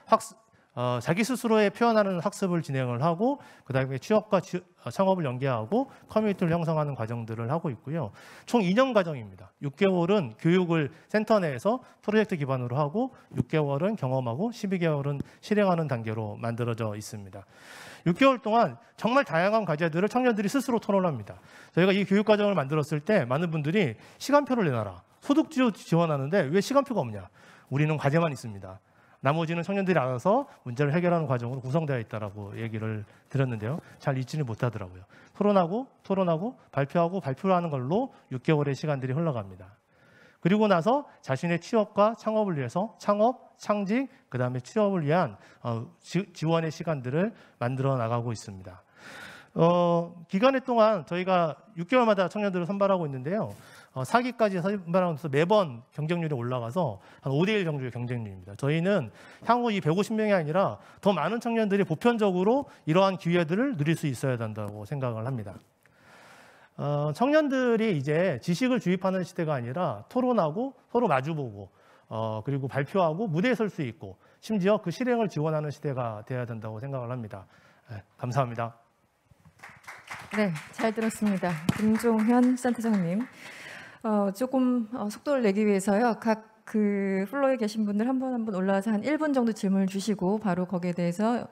자기 스스로의 표현하는 학습을 진행을 하고, 그다음에 취업과 창업을 연계하고 커뮤니티를 형성하는 과정들을 하고 있고요. 총 2년 과정입니다. 6개월은 교육을 센터 내에서 프로젝트 기반으로 하고 6개월은 경험하고 12개월은 실행하는 단계로 만들어져 있습니다. 6개월 동안 정말 다양한 과제들을 청년들이 스스로 토론합니다. 저희가 이 교육 과정을 만들었을 때 많은 분들이 시간표를 내놔라. 소득지도 지원하는데 왜 시간표가 없냐? 우리는 과제만 있습니다. 나머지는 청년들이 알아서 문제를 해결하는 과정으로 구성되어 있다라고 얘기를 드렸는데요. 잘 잊지는 못하더라고요. 토론하고 발표하고 발표를 하는 걸로 6개월의 시간들이 흘러갑니다. 그리고 나서 자신의 취업과 창업을 위해서 창업, 창직, 그다음에 취업을 위한 지원의 시간들을 만들어 나가고 있습니다. 기간의 동안 저희가 6개월마다 청년들을 선발하고 있는데요. 4기까지 선발하면서 매번 경쟁률이 올라가서 한 5대1 정도의 경쟁률입니다. 저희는 향후 이 150명이 아니라 더 많은 청년들이 보편적으로 이러한 기회들을 누릴 수 있어야 된다고 생각을 합니다. 청년들이 이제 지식을 주입하는 시대가 아니라 토론하고 서로 마주보고 그리고 발표하고 무대에 설 수 있고 심지어 그 실행을 지원하는 시대가 돼야 된다고 생각을 합니다. 네, 감사합니다. 네, 잘 들었습니다. 김종현 센터장님. 조금 속도를 내기 위해서요. 각 그 플로어에 계신 분들 한 분 한 분 올라와서 한 1분 정도 질문을 주시고 바로 거기에 대해서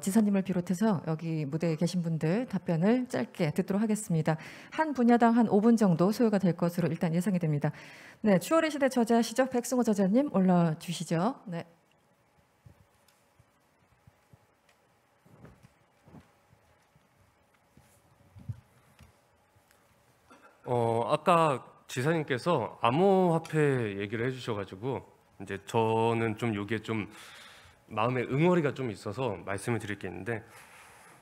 지사님을 비롯해서 여기 무대에 계신 분들 답변을 짧게 듣도록 하겠습니다. 한 분야당 한 5분 정도 소요가 될 것으로 일단 예상이 됩니다. 네, 추월의 시대 저자시죠? 백승호 저자님 올라와 주시죠. 네. 아까 지사님께서 암호화폐 얘기를 해주셔가지고 이제 저는 좀 이게 좀 마음에 응어리가 좀 있어서 말씀을 드릴 게 있는데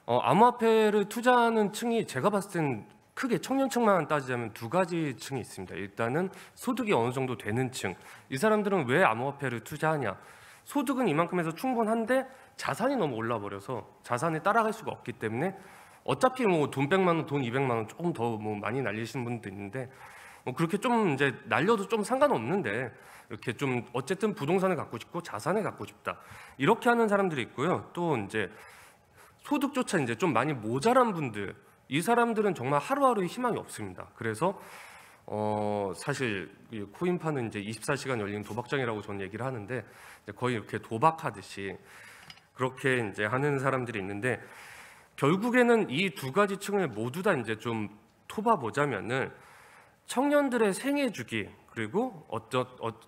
암호화폐를 투자하는 층이 제가 봤을 땐 크게 청년층만 따지자면 두 가지 층이 있습니다. 일단은 소득이 어느 정도 되는 층. 이 사람들은 왜 암호화폐를 투자하냐? 소득은 이만큼 해서 충분한데 자산이 너무 올라버려서 자산에 따라갈 수가 없기 때문에 어차피 뭐 돈 100만 원, 돈 200만 원 조금 더 뭐 많이 날리시는 분도 있는데 그렇게 좀 이제 날려도 좀 상관없는데 이렇게 좀 어쨌든 부동산을 갖고 싶고 자산을 갖고 싶다 이렇게 하는 사람들이 있고요. 또 이제 소득조차 이제 좀 많이 모자란 분들, 이 사람들은 정말 하루하루의 희망이 없습니다. 그래서 사실 이 코인파는 이제 24시간 열린 도박장이라고 저는 얘기를 하는데 거의 이렇게 도박하듯이 그렇게 이제 하는 사람들이 있는데 결국에는 이 두 가지 층을 모두 다 이제 좀 토봐보자면은 청년들의 생애 주기 그리고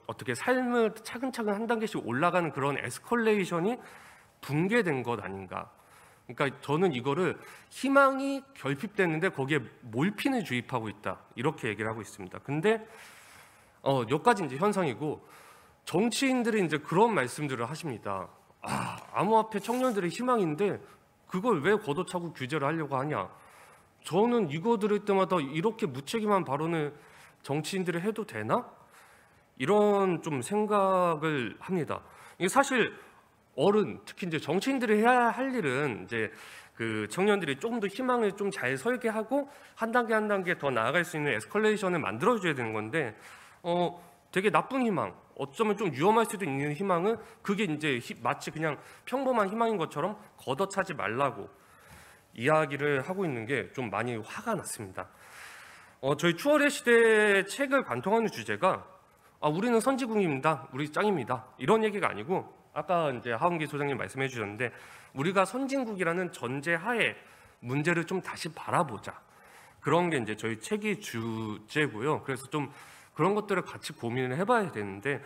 어떻게 삶을 차근차근 한 단계씩 올라가는 그런 에스컬레이션이 붕괴된 것 아닌가. 그러니까 저는 이거를 희망이 결핍됐는데 거기에 몰핀을 주입하고 있다 이렇게 얘기를 하고 있습니다. 근데 여기까지 이제 현상이고 정치인들이 이제 그런 말씀들을 하십니다. 암호화폐 청년들의 희망인데 그걸 왜 걷어차고 규제를 하려고 하냐? 저는 이거 들을 때마다 이렇게 무책임한 발언을 정치인들이 해도 되나? 이런 좀 생각을 합니다. 이게 사실 특히 이제 정치인들이 해야 할 일은 이제 그 청년들이 조금 더 희망을 좀 잘 설계하고 한 단계 더 나아갈 수 있는 에스컬레이션을 만들어줘야 되는 건데 되게 나쁜 희망, 어쩌면 좀 위험할 수도 있는 희망은 그게 이제 마치 그냥 평범한 희망인 것처럼 걷어차지 말라고 이야기를 하고 있는 게 좀 많이 화가 났습니다. 저희 추월의 시대 책을 관통하는 주제가 우리는 선지국입니다, 우리 짱입니다 이런 얘기가 아니고, 아까 이제 하은기 소장님 말씀해 주셨는데 우리가 선진국이라는 전제하에 문제를 좀 다시 바라보자, 그런 게 이제 저희 책이 주제고요. 그래서 좀 그런 것들을 같이 고민을 해봐야 되는데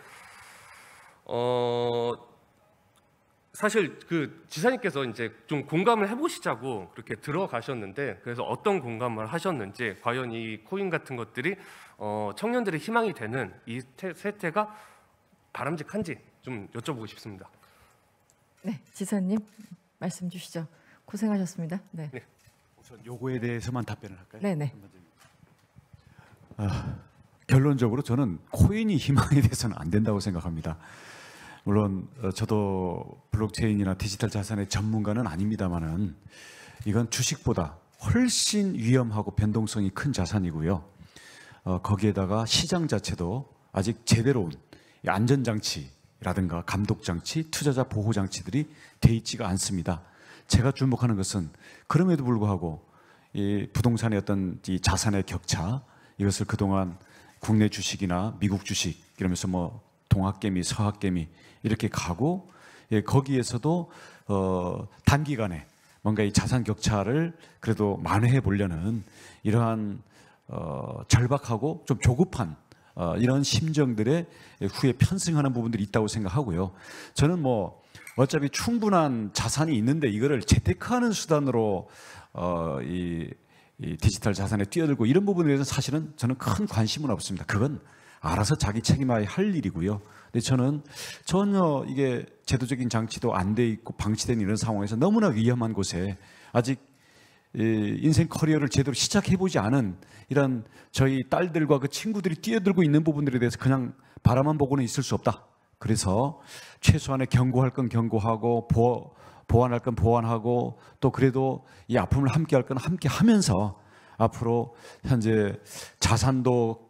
사실 그 지사님께서 이제 좀 공감을 해보시자고 그렇게 들어가셨는데, 그래서 어떤 공감을 하셨는지, 과연 이 코인 같은 것들이 청년들의 희망이 되는 이 세태가 바람직한지 좀 여쭤보고 싶습니다. 네, 지사님 말씀 주시죠. 고생하셨습니다. 네. 네. 우선 요거에 대해서만 답변을 할까요? 네네. 결론적으로 저는 코인이 희망이 돼서는 안 된다고 생각합니다. 물론 저도 블록체인이나 디지털 자산의 전문가는 아닙니다만은 이건 주식보다 훨씬 위험하고 변동성이 큰 자산이고요. 거기에다가 시장 자체도 아직 제대로 온 안전장치라든가 감독장치, 투자자 보호장치들이 돼 있지가 않습니다. 제가 주목하는 것은 그럼에도 불구하고 이 부동산의 어떤 이 자산의 격차, 이것을 그동안 국내 주식이나 미국 주식 이러면서 뭐 동학개미, 서학개미 이렇게 가고, 거기에서도 단기간에 뭔가 이 자산 격차를 그래도 만회해 보려는 이러한 절박하고 좀 조급한 이런 심정들의 후에 편승하는 부분들이 있다고 생각하고요. 저는 뭐 어차피 충분한 자산이 있는데 이거를 재테크하는 수단으로 이 디지털 자산에 뛰어들고 이런 부분에 대해서 사실은 저는 큰 관심은 없습니다. 그건 알아서 자기 책임하에 할 일이고요. 근데 저는 전혀 이게 제도적인 장치도 안 돼 있고 방치된 이런 상황에서 너무나 위험한 곳에 아직 인생 커리어를 제대로 시작해보지 않은 이런 저희 딸들과 그 친구들이 뛰어들고 있는 부분들에 대해서 그냥 바라만 보고는 있을 수 없다. 그래서 최소한의 경고할 건 경고하고 보완할 건 보완하고, 또 그래도 이 아픔을 함께 할 건 함께 하면서 앞으로 현재 자산도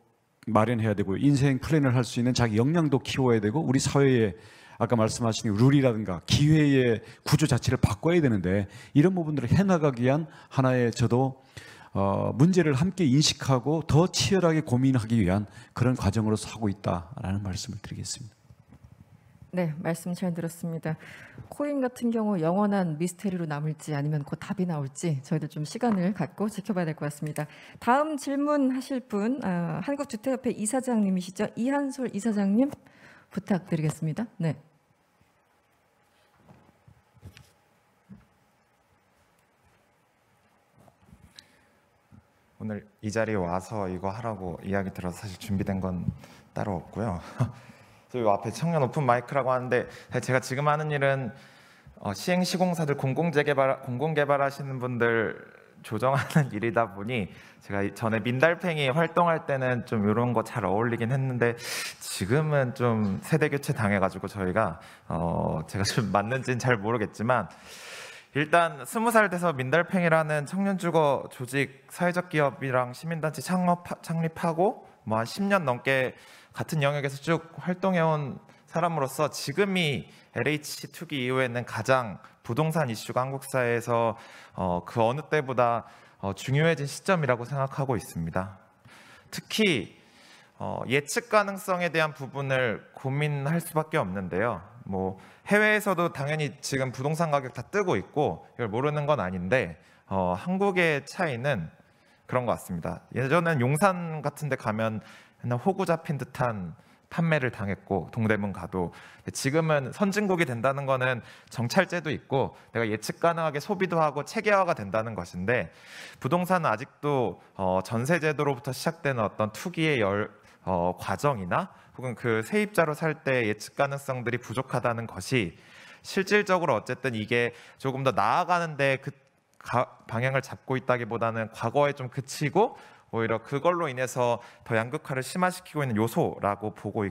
마련해야 되고 인생 플랜을 할 수 있는 자기 역량도 키워야 되고, 우리 사회에 아까 말씀하신 룰이라든가 기회의 구조 자체를 바꿔야 되는데 이런 부분들을 해나가기 위한 하나의 저도 문제를 함께 인식하고 더 치열하게 고민하기 위한 그런 과정으로서 하고 있다라는 말씀을 드리겠습니다. 네, 말씀 잘 들었습니다. 코인 같은 경우 영원한 미스테리로 남을지 아니면 곧 답이 나올지 저희들 좀 시간을 갖고 지켜봐야 될 것 같습니다. 다음 질문하실 분 한국주택협회 이사장님이시죠? 이한솔 이사장님 부탁드리겠습니다. 네. 오늘 이 자리에 와서 이거 하라고 이야기 들어서 사실 준비된 건 따로 없고요. 저희 앞에 청년 오픈 마이크라고 하는데, 제가 지금 하는 일은 시행시공사들 공공개발하시는 분들 조정하는 일이다 보니 제가 전에 민달팽이 활동할 때는 좀 이런 거 잘 어울리긴 했는데 지금은 좀 세대 교체 당해가지고 저희가 제가 좀 맞는지는 잘 모르겠지만, 일단 20살 돼서 민달팽이라는 청년주거 조직 사회적 기업이랑 시민단체 창립하고 뭐 한 10년 넘게 같은 영역에서 쭉 활동해온 사람으로서 지금이 LH 투기 이후에는 가장 부동산 이슈가 한국 사회에서 그 어느 때보다 중요해진 시점이라고 생각하고 있습니다. 특히 예측 가능성에 대한 부분을 고민할 수밖에 없는데요. 뭐 해외에서도 당연히 지금 부동산 가격 다 뜨고 있고 이걸 모르는 건 아닌데 한국의 차이는 그런 것 같습니다. 예전엔 용산 같은 데 가면 호구 잡힌 듯한 판매를 당했고 동대문 가도, 지금은 선진국이 된다는 거는 정찰제도 있고 내가 예측 가능하게 소비도 하고 체계화가 된다는 것인데, 부동산은 아직도 전세제도로부터 시작되는 어떤 투기의 과정이나 혹은 그 세입자로 살 때 예측 가능성들이 부족하다는 것이 실질적으로 어쨌든 이게 조금 더 나아가는데 그 방향을 잡고 있다기보다는 과거에 좀 그치고 오히려 그걸로 인해서 더 양극화를 심화시키고 있는 요소라고 보고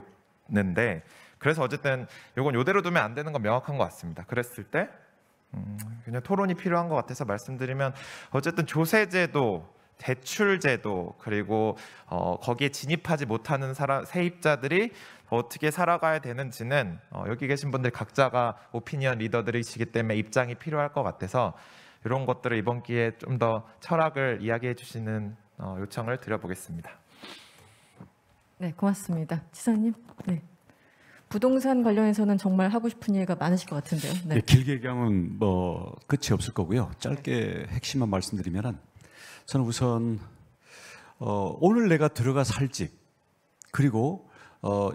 있는데, 그래서 어쨌든 이건 이대로 두면 안 되는 건 명확한 것 같습니다. 그랬을 때 그냥 토론이 필요한 것 같아서 말씀드리면, 어쨌든 조세제도 대출 제도 그리고 거기에 진입하지 못하는 세입자들이 어떻게 살아가야 되는지는 여기 계신 분들 각자가 오피니언 리더들이시기 때문에 입장이 필요할 것 같아서 이런 것들을 이번 기회에 좀 더 철학을 이야기해 주시는 요청을 드려보겠습니다. 네, 고맙습니다. 지사님. 네. 부동산 관련해서는 정말 하고 싶은 얘기가 많으실 것 같은데요. 네. 네, 길게 얘기하면 뭐 끝이 없을 거고요. 짧게 핵심만 말씀드리면은 저는 우선 오늘 내가 들어가 살 집, 그리고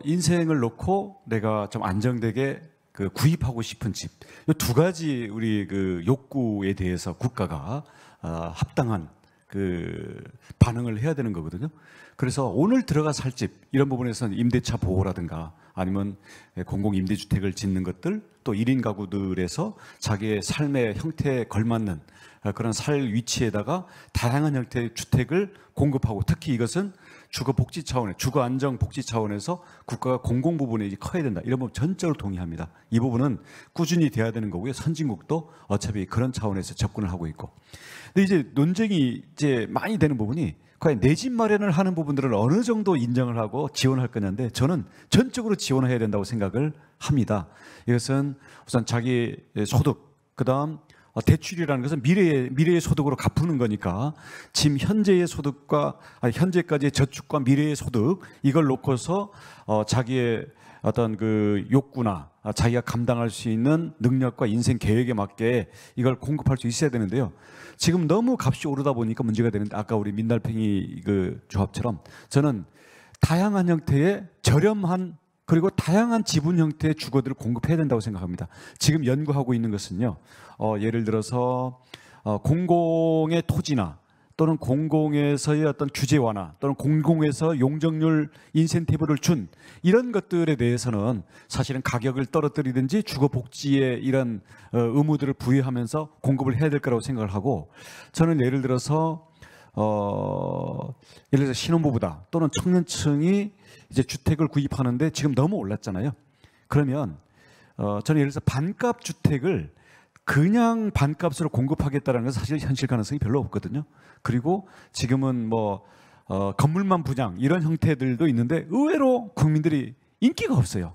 인생을 놓고 내가 좀 안정되게 구입하고 싶은 집, 이 두 가지 우리 욕구에 대해서 국가가 합당한 반응을 해야 되는 거거든요. 그래서 오늘 들어가 살 집, 이런 부분에서는 임대차 보호라든가 아니면 공공임대주택을 짓는 것들, 또 1인 가구들에서 자기의 삶의 형태에 걸맞는 그런 살 위치에다가 다양한 형태의 주택을 공급하고, 특히 이것은 주거 복지 차원에, 주거 안정 복지 차원에서 국가가 공공 부분에 커야 된다. 이런 부분 전적으로 동의합니다. 이 부분은 꾸준히 돼야 되는 거고요. 선진국도 어차피 그런 차원에서 접근을 하고 있고. 근데 이제 논쟁이 많이 되는 부분이 과연 내 집 마련을 하는 부분들을 어느 정도 인정을 하고 지원할 거냐인데, 저는 전적으로 지원해야 된다고 생각을 합니다. 이것은 우선 자기 소득, 그다음 대출이라는 것은 미래의 소득으로 갚는 거니까 지금 현재의 소득과 현재까지의 저축과 미래의 소득, 이걸 놓고서 자기의 어떤 욕구나 자기가 감당할 수 있는 능력과 인생 계획에 맞게 이걸 공급할 수 있어야 되는데요. 지금 너무 값이 오르다 보니까 문제가 되는데, 아까 우리 민달팽이 조합처럼 저는 다양한 형태의 저렴한, 그리고 다양한 지분 형태의 주거들을 공급해야 된다고 생각합니다. 지금 연구하고 있는 것은요, 예를 들어서 공공의 토지나 또는 공공에서의 어떤 규제 완화, 또는 공공에서 용적률 인센티브를 준 이런 것들에 대해서는 사실은 가격을 떨어뜨리든지 주거 복지에 이런 의무들을 부여하면서 공급을 해야 될 거라고 생각을 하고, 저는 예를 들어서 신혼부부다 또는 청년층이 이제 주택을 구입하는데 지금 너무 올랐잖아요. 그러면 저는 예를 들어서 반값 주택을 그냥 반값으로 공급하겠다는 것은 사실 현실 가능성이 별로 없거든요. 그리고 지금은 건물만 분양 이런 형태들도 있는데 의외로 국민들이 인기가 없어요.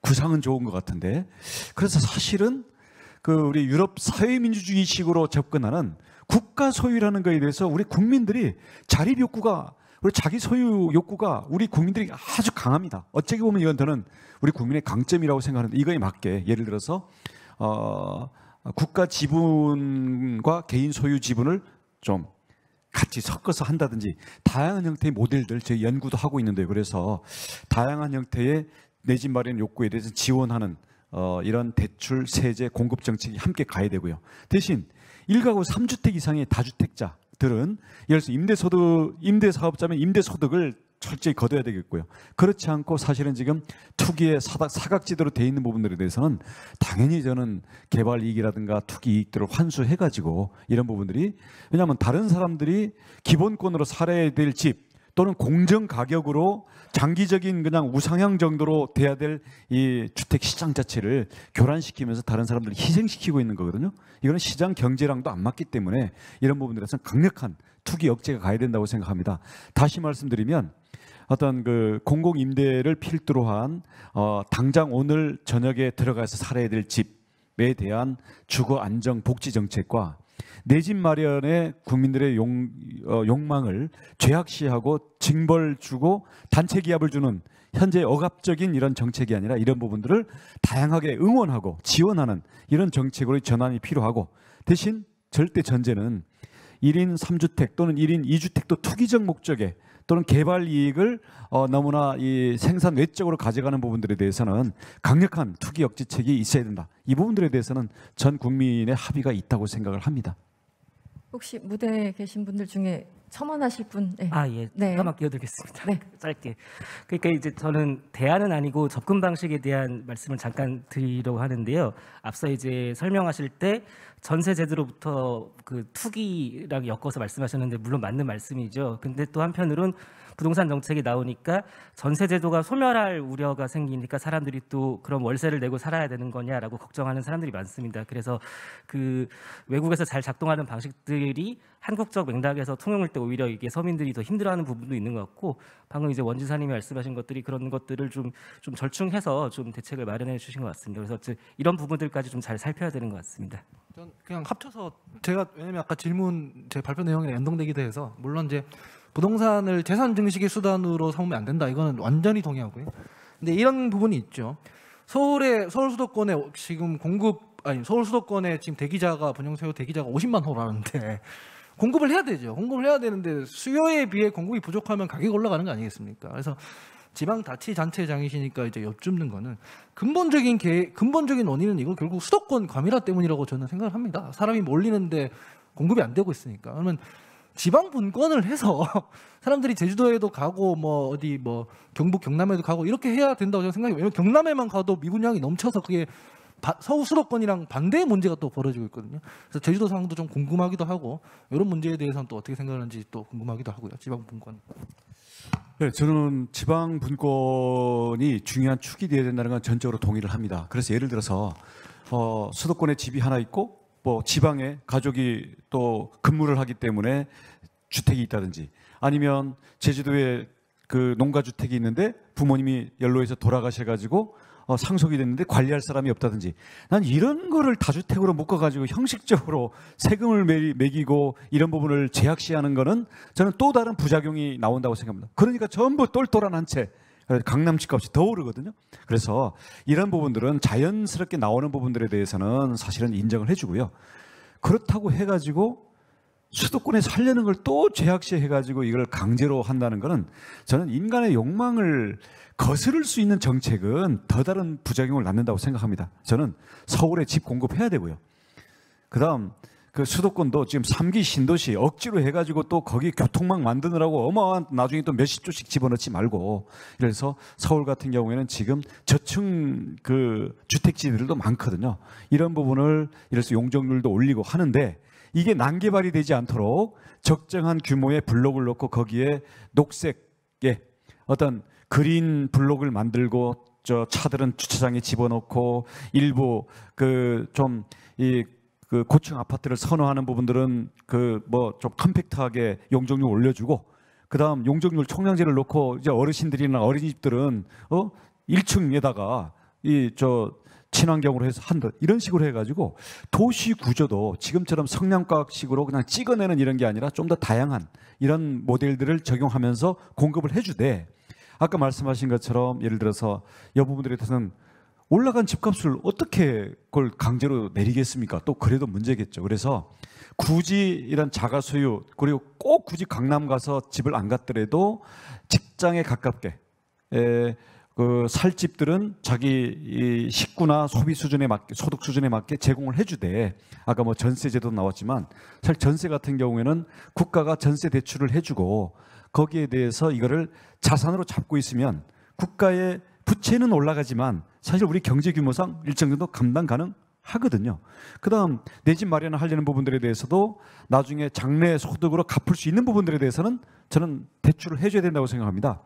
구상은 좋은 것 같은데. 그래서 사실은 우리 유럽 사회민주주의식으로 접근하는 국가 소유라는 것에 대해서 우리 국민들이 자립 욕구가, 우리 자기 소유 욕구가 우리 국민들이 아주 강합니다. 어찌 보면 이건 저는 우리 국민의 강점이라고 생각하는데, 이거에 맞게 예를 들어서 국가 지분과 개인 소유 지분을 좀 같이 섞어서 한다든지 다양한 형태의 모델들 저희 연구도 하고 있는데요. 그래서 다양한 형태의 내 집 마련 욕구에 대해서 지원하는 이런 대출, 세제, 공급 정책이 함께 가야 되고요. 대신 1가구 3주택 이상의 다주택자들은 예를 들어서 임대사업자면 임대소득을 철저히 거둬야 되겠고요. 그렇지 않고 사실은 지금 투기의 사각지대로 돼 있는 부분들에 대해서는 당연히 저는 개발 이익이라든가 투기 이익들을 환수해가지고 이런 부분들이, 왜냐하면 다른 사람들이 기본권으로 살아야 될 집 또는 공정 가격으로 장기적인 그냥 우상향 정도로 돼야 될 이 주택 시장 자체를 교란시키면서 다른 사람들을 희생시키고 있는 거거든요. 이거는 시장 경제랑도 안 맞기 때문에 이런 부분들에서는 강력한 투기 억제가 가야 된다고 생각합니다. 다시 말씀드리면 어떤 공공 임대를 필두로 한 당장 오늘 저녁에 들어가서 살아야 될 집에 대한 주거 안정 복지 정책과 내 집 마련에 국민들의 욕망을 죄악시하고 징벌 주고 단체 기합을 주는 현재 억압적인 이런 정책이 아니라 이런 부분들을 다양하게 응원하고 지원하는 이런 정책으로 전환이 필요하고, 대신 절대 전제는 1인 3주택 또는 1인 2주택도 투기적 목적에 또는 개발 이익을 너무나 이 생산 외적으로 가져가는 부분들에 대해서는 강력한 투기 억제책이 있어야 된다. 이 부분들에 대해서는 전 국민의 합의가 있다고 생각을 합니다. 혹시 무대에 계신 분들 중에 첨언하실 분? 네. 예. 네. 잠깐만 끼어들겠습니다. 네. 짧게. 그러니까 이제 저는 대안은 아니고 접근 방식에 대한 말씀을 잠깐 드리려고 하는데요. 앞서 이제 설명하실 때 전세 제도로부터 투기랑 엮어서 말씀하셨는데 물론 맞는 말씀이죠. 근데 또 한편으론 부동산 정책이 나오니까 전세 제도가 소멸할 우려가 생기니까 사람들이 또 그런 월세를 내고 살아야 되는 거냐라고 걱정하는 사람들이 많습니다. 그래서 그 외국에서 잘 작동하는 방식들이 한국적 맥락에서 통용할 때 오히려 이게 서민들이 더 힘들어하는 부분도 있는 것 같고, 방금 이제 원 지사님이 말씀하신 것들이 그런 것들을 좀 절충해서 좀 대책을 마련해 주신 것 같습니다. 그래서 이런 부분들까지 좀 잘 살펴야 되는 것 같습니다. 전 그냥 합쳐서 제가 왜냐면 아까 질문 제 발표 내용에 연동되기도 해서 물론 이제 부동산을 재산 증식의 수단으로 삼으면 안 된다, 이거는 완전히 동의하고요. 근데 이런 부분이 있죠. 서울 수도권에 지금 서울 수도권에 지금 대기자가 분양세요 대기자가 50만 호라는데 공급을 해야 되죠. 공급을 해야 되는데 수요에 비해 공급이 부족하면 가격이 올라가는 거 아니겠습니까? 그래서 지방자치단체장이시니까 이제 여쭙는 거는 근본적인 원인은 이거 결국 수도권 과밀화 때문이라고 저는 생각을 합니다. 사람이 몰리는데 공급이 안 되고 있으니까. 그러면 지방 분권을 해서 사람들이 제주도에도 가고 뭐 어디 뭐 경북 경남에도 가고 이렇게 해야 된다고 저는 생각해요. 왜냐면 경남에만 가도 미분양이 넘쳐서 그게 서울 수도권이랑 반대의 문제가 또 벌어지고 있거든요. 그래서 제주도 상황도 좀 궁금하기도 하고 이런 문제에 대해서는 또 어떻게 생각하는지 또 궁금하기도 하고요. 지방 분권. 네, 저는 지방 분권이 중요한 축이 되어야 된다는 건 전적으로 동의를 합니다. 그래서 예를 들어서 수도권에 집이 하나 있고 뭐 지방에 가족이 또 근무를 하기 때문에 주택이 있다든지, 아니면 제주도에 그 농가 주택이 있는데 부모님이 연로해서 돌아가셔가지고 상속이 됐는데 관리할 사람이 없다든지, 난 이런 거를 다주택으로 묶어가지고 형식적으로 세금을 매기고 이런 부분을 제약시하는 거는 저는 또 다른 부작용이 나온다고 생각합니다. 그러니까 전부 똘똘한 한 채 강남 집값이 더 오르거든요. 그래서 이런 부분들은 자연스럽게 나오는 부분들에 대해서는 사실은 인정을 해주고요. 그렇다고 해가지고 수도권에 살려는 걸 또 제약시해가지고 이걸 강제로 한다는 거는 저는 인간의 욕망을 거스를 수 있는 정책은 더 다른 부작용을 낳는다고 생각합니다. 저는 서울에 집 공급해야 되고요. 그다음 그 수도권도 지금 3기 신도시 억지로 해가지고 또 거기 교통망 만드느라고 어마어마한 나중에 또 몇십 조씩 집어넣지 말고, 그래서 서울 같은 경우에는 지금 저층 그 주택지들도 많거든요. 이런 부분을 이래서 용적률도 올리고 하는데, 이게 난개발이 되지 않도록 적정한 규모의 블록을 놓고 거기에 녹색의 어떤 그린 블록을 만들고 저 차들은 주차장에 집어넣고 일부 그 좀 그 고층 아파트를 선호하는 부분들은 그 뭐 좀 컴팩트하게 용적률 올려주고, 그다음 용적률 총량제를 놓고 이제 어르신들이나 어린이집들은 1층에다가 이 저 친환경으로 해서 한다, 이런 식으로 해가지고 도시 구조도 지금처럼 성냥과학식으로 그냥 찍어내는 이런 게 아니라 좀 더 다양한 이런 모델들을 적용하면서 공급을 해주되, 아까 말씀하신 것처럼 예를 들어서 이 부분들에 대해서는 올라간 집값을 어떻게 그걸 강제로 내리겠습니까? 또 그래도 문제겠죠. 그래서 굳이 이런 자가 소유, 그리고 꼭 굳이 강남 가서 집을 안 갔더라도 직장에 가깝게 그 살 집들은 자기 이 식구나 소비 수준에 맞게, 소득 수준에 맞게 제공을 해주되, 아까 뭐 전세제도 나왔지만 사실 전세 같은 경우에는 국가가 전세 대출을 해주고 거기에 대해서 이거를 자산으로 잡고 있으면 국가의 부채는 올라가지만 사실 우리 경제 규모상 일정 정도 감당 가능하거든요. 그다음 내 집 마련을 하려는 부분들에 대해서도 나중에 장래 소득으로 갚을 수 있는 부분들에 대해서는 저는 대출을 해줘야 된다고 생각합니다.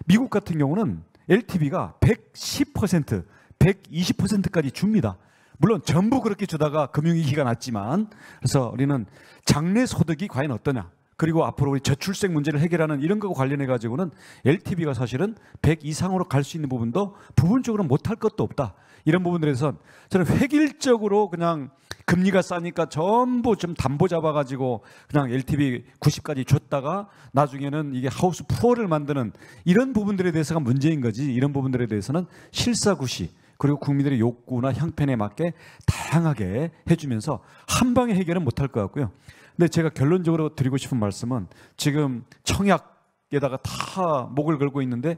미국 같은 경우는 LTV가 110%, 120%까지 줍니다. 물론 전부 그렇게 주다가 금융위기가 났지만, 그래서 우리는 장래 소득이 과연 어떠냐, 그리고 앞으로 우리 저출생 문제를 해결하는 이런 거와 관련해 가지고는 LTV가 사실은 100 이상으로 갈 수 있는 부분도 부분적으로 못할 것도 없다. 이런 부분들에서 저는 획일적으로 그냥 금리가 싸니까 전부 좀 담보 잡아가지고 그냥 LTV 90까지 줬다가 나중에는 이게 하우스 푸어를 만드는 이런 부분들에 대해서가 문제인 거지, 이런 부분들에 대해서는 실사구시 그리고 국민들의 욕구나 형편에 맞게 다양하게 해주면서 한 방에 해결은 못할 것 같고요. 근데 제가 결론적으로 드리고 싶은 말씀은 지금 청약에다가 다 목을 걸고 있는데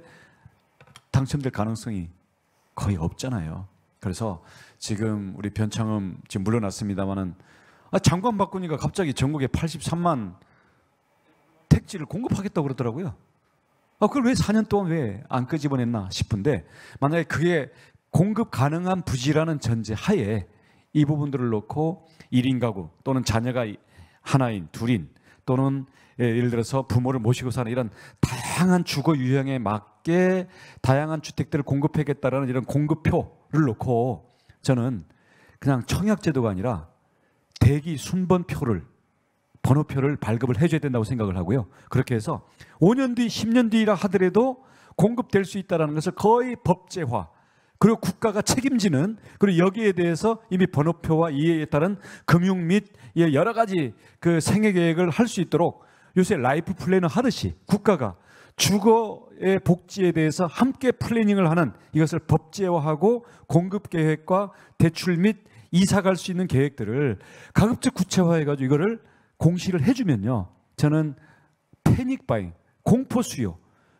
당첨될 가능성이 거의 없잖아요. 그래서 지금 우리 변창흠 지금 물러났습니다마는 장관 바꾸니까 갑자기 전국에 83만 택지를 공급하겠다고 그러더라고요. 그걸 왜 4년 동안 왜 안 끄집어냈나 싶은데, 만약에 그게 공급 가능한 부지라는 전제 하에 이 부분들을 놓고 1인 가구 또는 자녀가 하나인, 둘인, 또는 예를 들어서 부모를 모시고 사는 이런 다양한 주거 유형에 맞게 다양한 주택들을 공급하겠다라는 이런 공급표를 놓고 저는 그냥 청약제도가 아니라 대기 순번표를 번호표를 발급을 해줘야 된다고 생각을 하고요. 그렇게 해서 5년 뒤, 10년 뒤라 하더라도 공급될 수 있다는 것을 거의 법제화, 그리고 국가가 책임지는, 그리고 여기에 대해서 이미 번호표와 이에 따른 금융 및 여러 가지 그 생애 계획을 할 수 있도록 요새 라이프 플래너 하듯이 국가가 주거의 복지에 대해서 함께 플래닝을 하는, 이것을 법제화하고 공급 계획과 대출 및 이사 갈 수 있는 계획들을 가급적 구체화해가지고 이거를 공시를 해주면요, 저는 패닉 바잉, 공포 수요,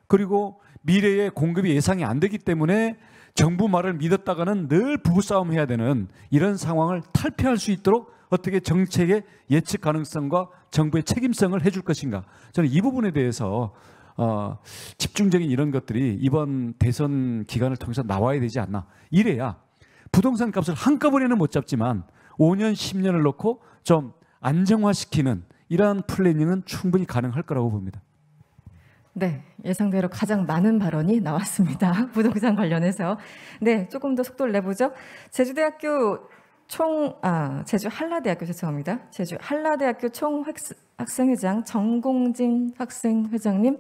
그리고 미래의 공급이 예상이 안 되기 때문에 정부 말을 믿었다가는 늘 부부싸움 해야 되는 이런 상황을 탈피할 수 있도록 어떻게 정책의 예측 가능성과 정부의 책임성을 해줄 것인가, 저는 이 부분에 대해서 집중적인 이런 것들이 이번 대선 기간을 통해서 나와야 되지 않나. 이래야 부동산 값을 한꺼번에는 못 잡지만 5년, 10년을 놓고 좀 안정화시키는 이러한 플래닝은 충분히 가능할 거라고 봅니다. 네, 예상대로 가장 많은 발언이 나왔습니다. 부동산 관련해서. 네, 조금 더 속도를 내보죠. 제주 한라대학교 죄송합니다. 제주 한라대학교 총학생회장 정공진 학생회장님,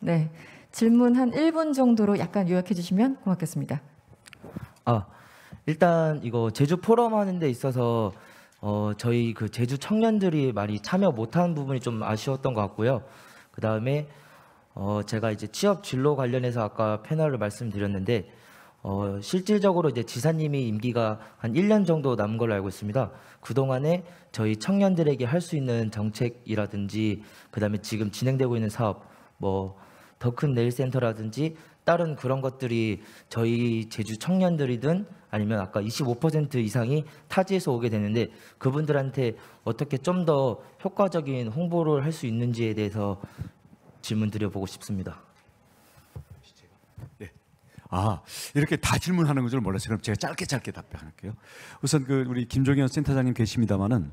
네, 질문 한 1분 정도로 약간 요약해 주시면 고맙겠습니다. 일단 이거 제주 포럼 하는 데 있어서 저희 그 제주 청년들이 많이 참여 못한 부분이 좀 아쉬웠던 것 같고요. 그 다음에 제가 이제 취업 진로 관련해서 아까 패널을 말씀드렸는데 실질적으로 이제 지사님이 임기가 한 1년 정도 남은 걸로 알고 있습니다. 그 동안에 저희 청년들에게 할 수 있는 정책이라든지, 그 다음에 지금 진행되고 있는 사업, 뭐 더 큰 네일센터라든지 다른 그런 것들이 저희 제주 청년들이든 아니면 아까 25% 이상이 타지에서 오게 되는데 그분들한테 어떻게 좀 더 효과적인 홍보를 할 수 있는지에 대해서 질문 드려보고 싶습니다. 네. 이렇게 다 질문하는 줄 몰랐어요. 그럼 제가 짧게 답변할게요. 우선 우리 김종현 센터장님 계십니다만은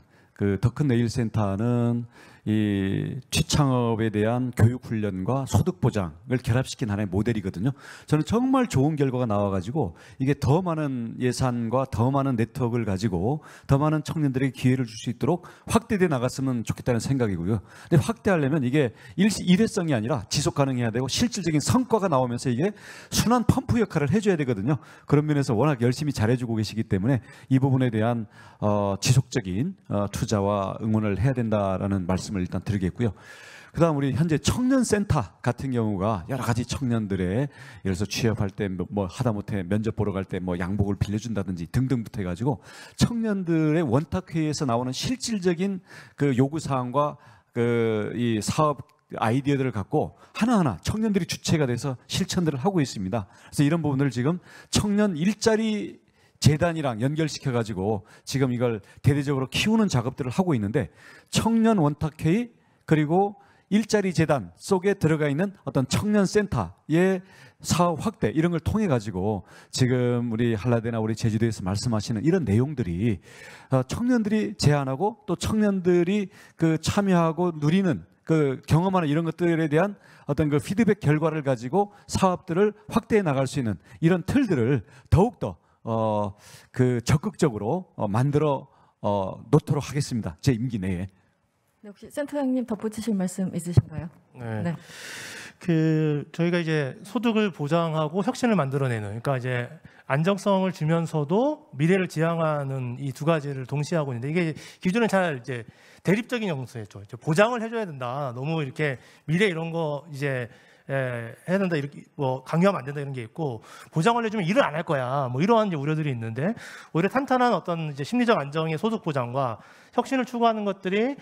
더 큰 네일 센터는 이 취창업에 대한 교육 훈련과 소득 보장을 결합시킨 하나의 모델이거든요. 저는 정말 좋은 결과가 나와가지고 이게 더 많은 예산과 더 많은 네트워크를 가지고 더 많은 청년들에게 기회를 줄 수 있도록 확대돼 나갔으면 좋겠다는 생각이고요. 근데 확대하려면 이게 일회성이 아니라 지속 가능해야 되고 실질적인 성과가 나오면서 이게 순환 펌프 역할을 해줘야 되거든요. 그런 면에서 워낙 열심히 잘해주고 계시기 때문에 이 부분에 대한 지속적인 투자와 응원을 해야 된다라는 말씀을 일단 드리겠고요. 그다음 우리 현재 청년센터 같은 경우가 여러 가지 청년들의 예를 들어서 취업할 때 뭐 하다못해 면접 보러 갈 때 뭐 양복을 빌려준다든지 등등부터 해가지고 청년들의 원탁회의에서 나오는 실질적인 그 요구사항과 이 사업 아이디어들을 갖고 하나하나 청년들이 주체가 돼서 실천들을 하고 있습니다. 그래서 이런 부분을 지금 청년 일자리 재단이랑 연결시켜 가지고 지금 이걸 대대적으로 키우는 작업들을 하고 있는데, 청년 원탁회의 그리고 일자리 재단 속에 들어가 있는 어떤 청년센터의 사업 확대 이런 걸 통해 가지고 지금 우리 한라대나 우리 제주도에서 말씀하시는 이런 내용들이 청년들이 제안하고 또 청년들이 참여하고 누리는 경험하는 이런 것들에 대한 어떤 피드백 결과를 가지고 사업들을 확대해 나갈 수 있는 이런 틀들을 더욱더 적극적으로 만들어 놓도록 하겠습니다. 제 임기 내에. 네, 혹시 센터장님 덧붙이실 말씀 있으신가요? 네. 저희가 이제 소득을 보장하고 혁신을 만들어내는, 그러니까 이제 안정성을 주면서도 미래를 지향하는 이 두 가지를 동시에 하고 있는데, 이게 기존에 잘 이제 대립적인 형태였죠. 보장을 해줘야 된다. 너무 이렇게 미래 이런 거 이제 해야 된다, 이렇게 뭐 강요하면 안 된다 이런 게 있고, 보장을 해주면 일을 안 할 거야, 뭐 이러한 이제 우려들이 있는데, 오히려 탄탄한 어떤 이제 심리적 안정의 소득 보장과 혁신을 추구하는 것들이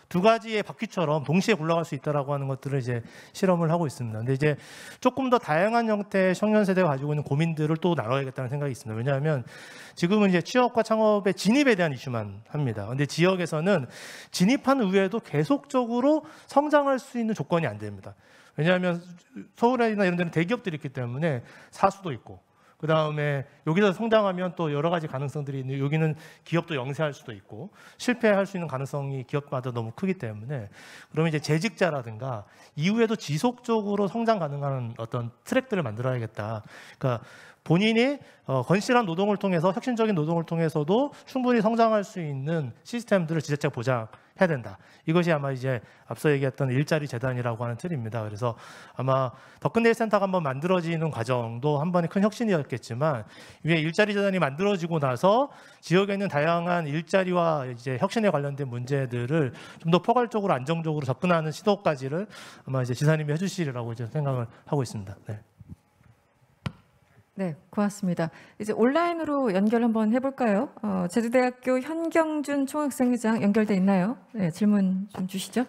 두 가지의 바퀴처럼 동시에 굴러갈 수 있다라고 하는 것들을 이제 실험을 하고 있습니다. 근데 이제 조금 더 다양한 형태의 청년 세대가 가지고 있는 고민들을 또 나눠야겠다는 생각이 있습니다. 왜냐하면 지금은 이제 취업과 창업의 진입에 대한 이슈만 합니다. 근데 지역에서는 진입한 후에도 계속적으로 성장할 수 있는 조건이 안 됩니다. 왜냐하면 서울이나 이런 데는 대기업들이 있기 때문에 사수도 있고, 그 다음에 여기서 성장하면 또 여러 가지 가능성들이 있는, 여기는 기업도 영세할 수도 있고 실패할 수 있는 가능성이 기업마다 너무 크기 때문에, 그러면 이제 재직자라든가 이후에도 지속적으로 성장 가능한 어떤 트랙들을 만들어야겠다. 그러니까 본인이 건실한 노동을 통해서, 혁신적인 노동을 통해서도 충분히 성장할 수 있는 시스템들을 지자체가 보장해야 된다. 이것이 아마 이제 앞서 얘기했던 일자리 재단이라고 하는 틀입니다. 그래서 아마 덕근데일 센터가 한번 만들어지는 과정도 한 번의 큰 혁신이었겠지만, 위에 일자리 재단이 만들어지고 나서 지역에 있는 다양한 일자리와 이제 혁신에 관련된 문제들을 좀 더 포괄적으로 안정적으로 접근하는 시도까지를 아마 이제 지사님이 해주시리라고 이제 생각을 하고 있습니다. 네. 네, 고맙습니다. 이제 온라인으로 연결 한번 해볼까요? 제주대학교 현경준 총학생회장 연결돼 있나요? 네, 질문 좀 주시죠.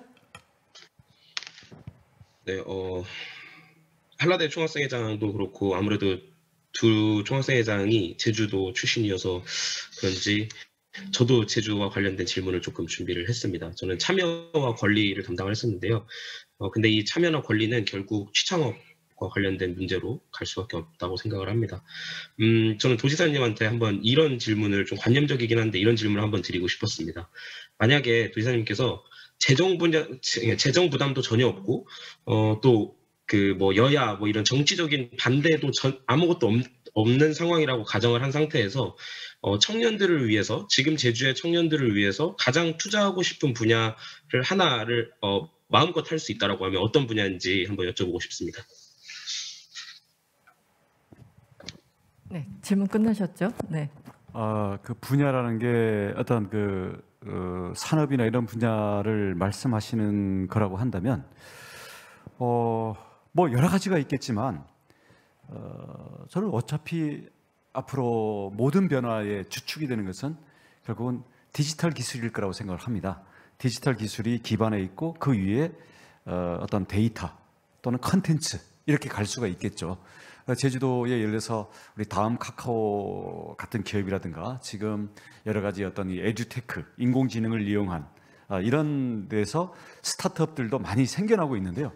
네, 한라대 총학생회장도 그렇고 아무래도 두 총학생회장이 제주도 출신이어서 그런지 저도 제주와 관련된 질문을 조금 준비를 했습니다. 저는 참여와 권리를 담당을 했었는데요. 근데 이 참여나 권리는 결국 취창업과 관련된 문제로 갈 수밖에 없다고 생각을 합니다. 저는 도지사님한테 한번 이런 질문을, 좀 관념적이긴 한데 이런 질문을 한번 드리고 싶었습니다. 만약에 도지사님께서 재정 부담도 전혀 없고 또 그 뭐 여야 뭐 이런 정치적인 반대도 아무것도 없는 상황이라고 가정을 한 상태에서 청년들을 위해서, 지금 제주의 청년들을 위해서 가장 투자하고 싶은 분야를 하나를 마음껏 할 수 있다라고 하면 어떤 분야인지 한번 여쭤보고 싶습니다. 네, 질문 끝나셨죠? 네. 그 분야라는 게 어떤 산업이나 이런 분야를 말씀하시는 거라고 한다면, 뭐 여러 가지가 있겠지만, 저는 어차피 앞으로 모든 변화의 주축이 되는 것은 결국은 디지털 기술일 거라고 생각을 합니다. 디지털 기술이 기반에 있고 그 위에 어떤 데이터 또는 컨텐츠, 이렇게 갈 수가 있겠죠. 제주도에 예를 들어서 우리 다음 카카오 같은 기업이라든가 지금 여러 가지 어떤 이 에듀테크, 인공지능을 이용한 이런 데서 스타트업들도 많이 생겨나고 있는데요.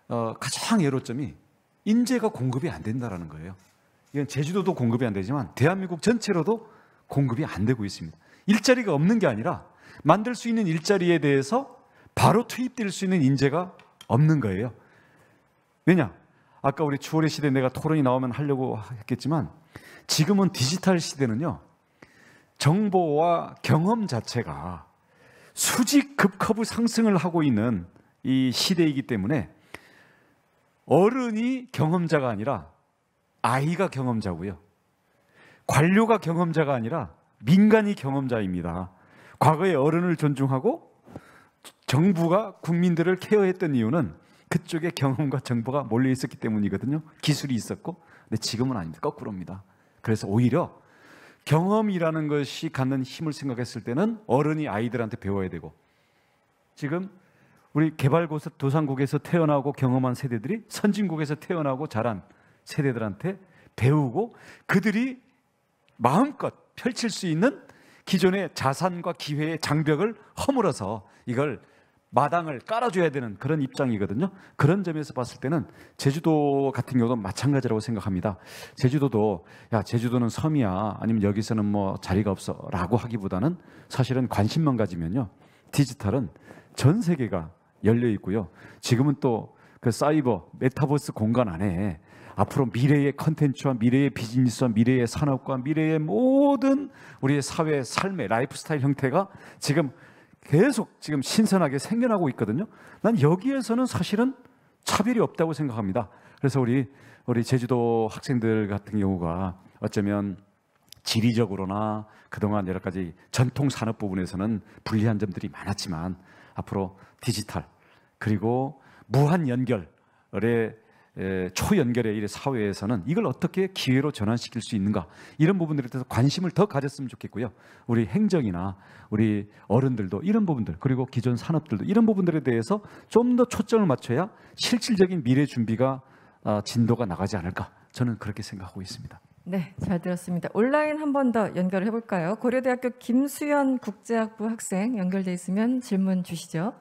가장 예로점이 인재가 공급이 안 된다라는 거예요. 이건 제주도도 공급이 안 되지만 대한민국 전체로도 공급이 안 되고 있습니다. 일자리가 없는 게 아니라 만들 수 있는 일자리에 대해서 바로 투입될 수 있는 인재가 없는 거예요. 왜냐? 아까 우리 추월의 시대 내가 토론이 나오면 하려고 했겠지만, 지금은 디지털 시대는요, 정보와 경험 자체가 수직급커브 상승을 하고 있는 이 시대이기 때문에 어른이 경험자가 아니라 아이가 경험자고요. 관료가 경험자가 아니라 민간이 경험자입니다. 과거에 어른을 존중하고 정부가 국민들을 케어했던 이유는 그쪽에 경험과 정보가 몰려 있었기 때문이거든요. 기술이 있었고. 근데 지금은 아닙니다. 거꾸로입니다. 그래서 오히려 경험이라는 것이 갖는 힘을 생각했을 때는 어른이 아이들한테 배워야 되고, 지금 우리 개발도상국에서 태어나고 경험한 세대들이 선진국에서 태어나고 자란 세대들한테 배우고, 그들이 마음껏 펼칠 수 있는 기존의 자산과 기회의 장벽을 허물어서 이걸 마당을 깔아줘야 되는 그런 입장이거든요. 그런 점에서 봤을 때는 제주도 같은 경우도 마찬가지라고 생각합니다. 제주도도 야, 제주도는 섬이야, 아니면 여기서는 뭐 자리가 없어 라고 하기보다는 사실은 관심만 가지면요, 디지털은 전 세계가 열려 있고요. 지금은 또 그 사이버 메타버스 공간 안에 앞으로 미래의 컨텐츠와 미래의 비즈니스와 미래의 산업과 미래의 모든 우리의 사회, 삶의 라이프 스타일 형태가 지금 계속 지금 신선하게 생겨나고 있거든요. 난 여기에서는 사실은 차별이 없다고 생각합니다. 그래서 우리 제주도 학생들 같은 경우가 어쩌면 지리적으로나 그동안 여러 가지 전통 산업 부분에서는 불리한 점들이 많았지만, 앞으로 디지털 그리고 무한 연결의 초연결의 이 사회에서는 이걸 어떻게 기회로 전환시킬 수 있는가, 이런 부분들에 대해서 관심을 더 가졌으면 좋겠고요. 우리 행정이나 우리 어른들도 이런 부분들, 그리고 기존 산업들도 이런 부분들에 대해서 좀 더 초점을 맞춰야 실질적인 미래 준비가 진도가 나가지 않을까, 저는 그렇게 생각하고 있습니다. 네, 잘 들었습니다. 온라인 한 번 더 연결해 볼까요? 고려대학교 김수연 국제학부 학생 연결돼 있으면 질문 주시죠.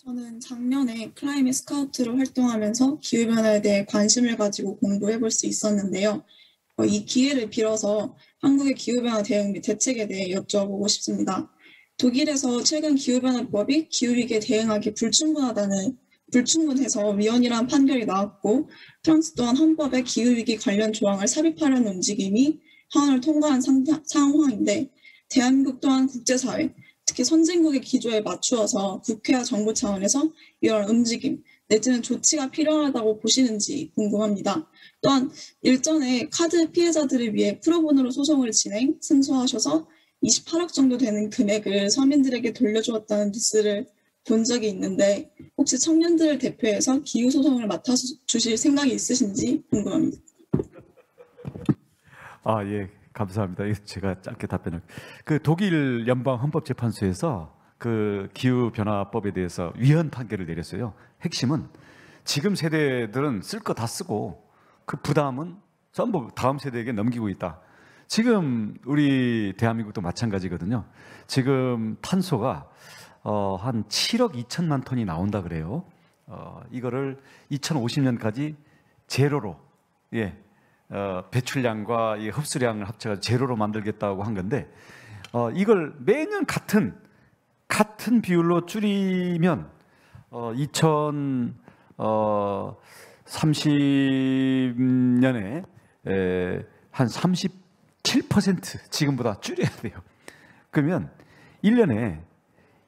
저는 작년에 클라이밋 스카우트로 활동하면서 기후변화에 대해 관심을 가지고 공부해 볼 수 있었는데요. 이 기회를 빌어서 한국의 기후변화 대응 및 대책에 대해 여쭤보고 싶습니다. 독일에서 최근 기후변화법이 기후위기에 대응하기 불충분해서 위헌이라는 판결이 나왔고, 프랑스 또한 헌법에 기후위기 관련 조항을 삽입하려는 움직임이 하원을 통과한 상황인데, 대한민국 또한 국제사회, 특히 선진국의 기조에 맞추어서 국회와 정부 차원에서 이런 움직임 내지는 조치가 필요하다고 보시는지 궁금합니다. 또한 일전에 카드 피해자들을 위해 프로보노로 소송을 승소하셔서 28억 정도 되는 금액을 서민들에게 돌려주었다는 뉴스를 본 적이 있는데, 혹시 청년들을 대표해서 기후 소송을 맡아주실 생각이 있으신지 궁금합니다. 예, 감사합니다. 제가 짧게 답변을. 그 독일 연방 헌법재판소에서 그 기후 변화법에 대해서 위헌 판결을 내렸어요. 핵심은 지금 세대들은 쓸 거 다 쓰고 그 부담은 전부 다음 세대에게 넘기고 있다. 지금 우리 대한민국도 마찬가지거든요. 지금 탄소가 한 7억 2천만 톤이 나온다 그래요. 이거를 2050년까지 제로로, 배출량과 이 흡수량을 합쳐서 제로로 만들겠다고 한 건데, 이걸 매년 같은 비율로 줄이면 2030년에 한 37% 지금보다 줄여야 돼요. 그러면 1년에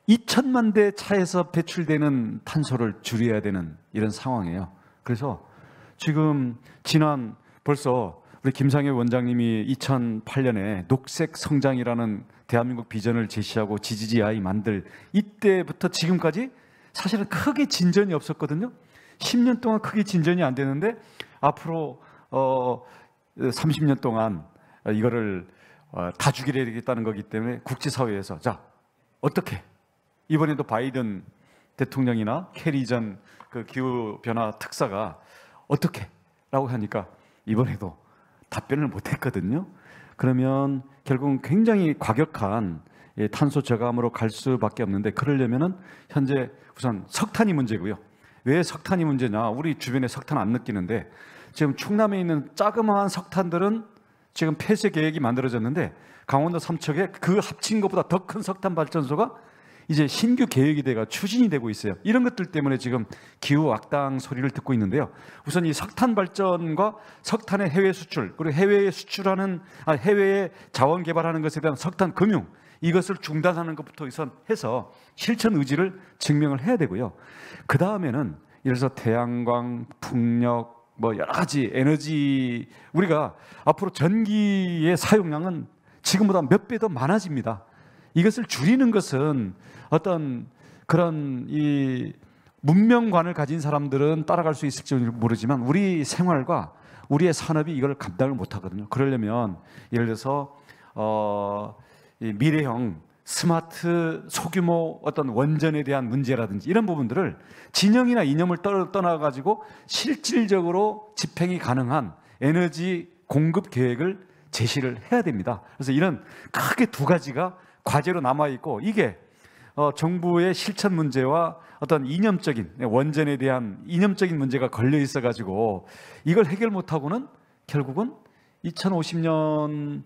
2천만 대 차에서 배출되는 탄소를 줄여야 되는 이런 상황이에요. 그래서 지금 벌써 우리 김상현 원장님이 2008년에 녹색 성장이라는 대한민국 비전을 제시하고 GGI 만들 이때부터 지금까지 사실은 크게 진전이 없었거든요. 10년 동안 크게 진전이 안 되는데 앞으로 30년 동안 이거를 다 죽이려 되겠다는 거기 때문에 국제사회에서 자, 어떻게 이번에도 바이든 대통령이나 캐리 전 그 기후변화 특사가 어떻게 라고 하니까 이번에도 답변을 못했거든요. 그러면 결국은 굉장히 과격한 탄소 저감으로 갈 수밖에 없는데, 그러려면은 현재 우선 석탄이 문제고요. 왜 석탄이 문제냐? 우리 주변에 석탄 안 느끼는데 지금 충남에 있는 자그마한 석탄들은 지금 폐쇄 계획이 만들어졌는데, 강원도 삼척에 그 합친 것보다 더 큰 석탄 발전소가 이제 신규 계획이 돼가 추진이 되고 있어요. 이런 것들 때문에 지금 기후 악당 소리를 듣고 있는데요. 우선 이 석탄 발전과 석탄의 해외 수출, 그리고 해외에 해외에 자원 개발하는 것에 대한 석탄 금융, 이것을 중단하는 것부터 우선 해서 실천 의지를 증명을 해야 되고요. 그 다음에는 예를 들어서 태양광, 풍력, 여러 가지 에너지, 우리가 앞으로 전기의 사용량은 지금보다 몇 배 더 많아집니다. 이것을 줄이는 것은 어떤 그런 이 문명관을 가진 사람들은 따라갈 수 있을지 모르지만 우리 생활과 우리의 산업이 이걸 감당을 못하거든요. 그러려면 예를 들어서 이 미래형 스마트 소규모 어떤 원전에 대한 문제라든지 이런 부분들을 진영이나 이념을 떠나가지고 실질적으로 집행이 가능한 에너지 공급 계획을 제시를 해야 됩니다. 그래서 이런 크게 두 가지가 과제로 남아있고, 이게 정부의 실천 문제와 어떤 이념적인 원전에 대한 이념적인 문제가 걸려 있어가지고 이걸 해결 못하고는 결국은 2050년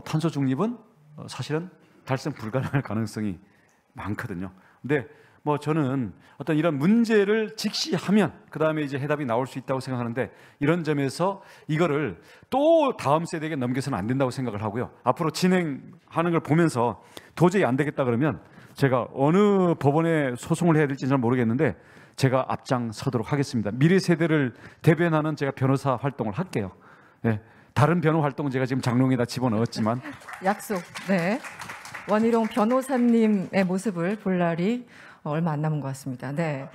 탄소 중립은 사실은 달성 불가능할 가능성이 많거든요. 근데 저는 어떤 이런 문제를 직시하면 그 다음에 이제 해답이 나올 수 있다고 생각하는데, 이런 점에서 이거를 또 다음 세대에게 넘겨서는 안 된다고 생각을 하고요. 앞으로 진행하는 걸 보면서 도저히 안 되겠다 그러면 제가 어느 법원에 소송을 해야 될지 잘 모르겠는데 제가 앞장서도록 하겠습니다. 미래 세대를 대변하는 제가 변호사 활동을 할게요. 네. 다른 변호 활동은 제가 지금 장롱에다 집어넣었지만 약속. 네. 원희룡 변호사님의 모습을 볼 날이 얼마 안 남은 것 같습니다. 네.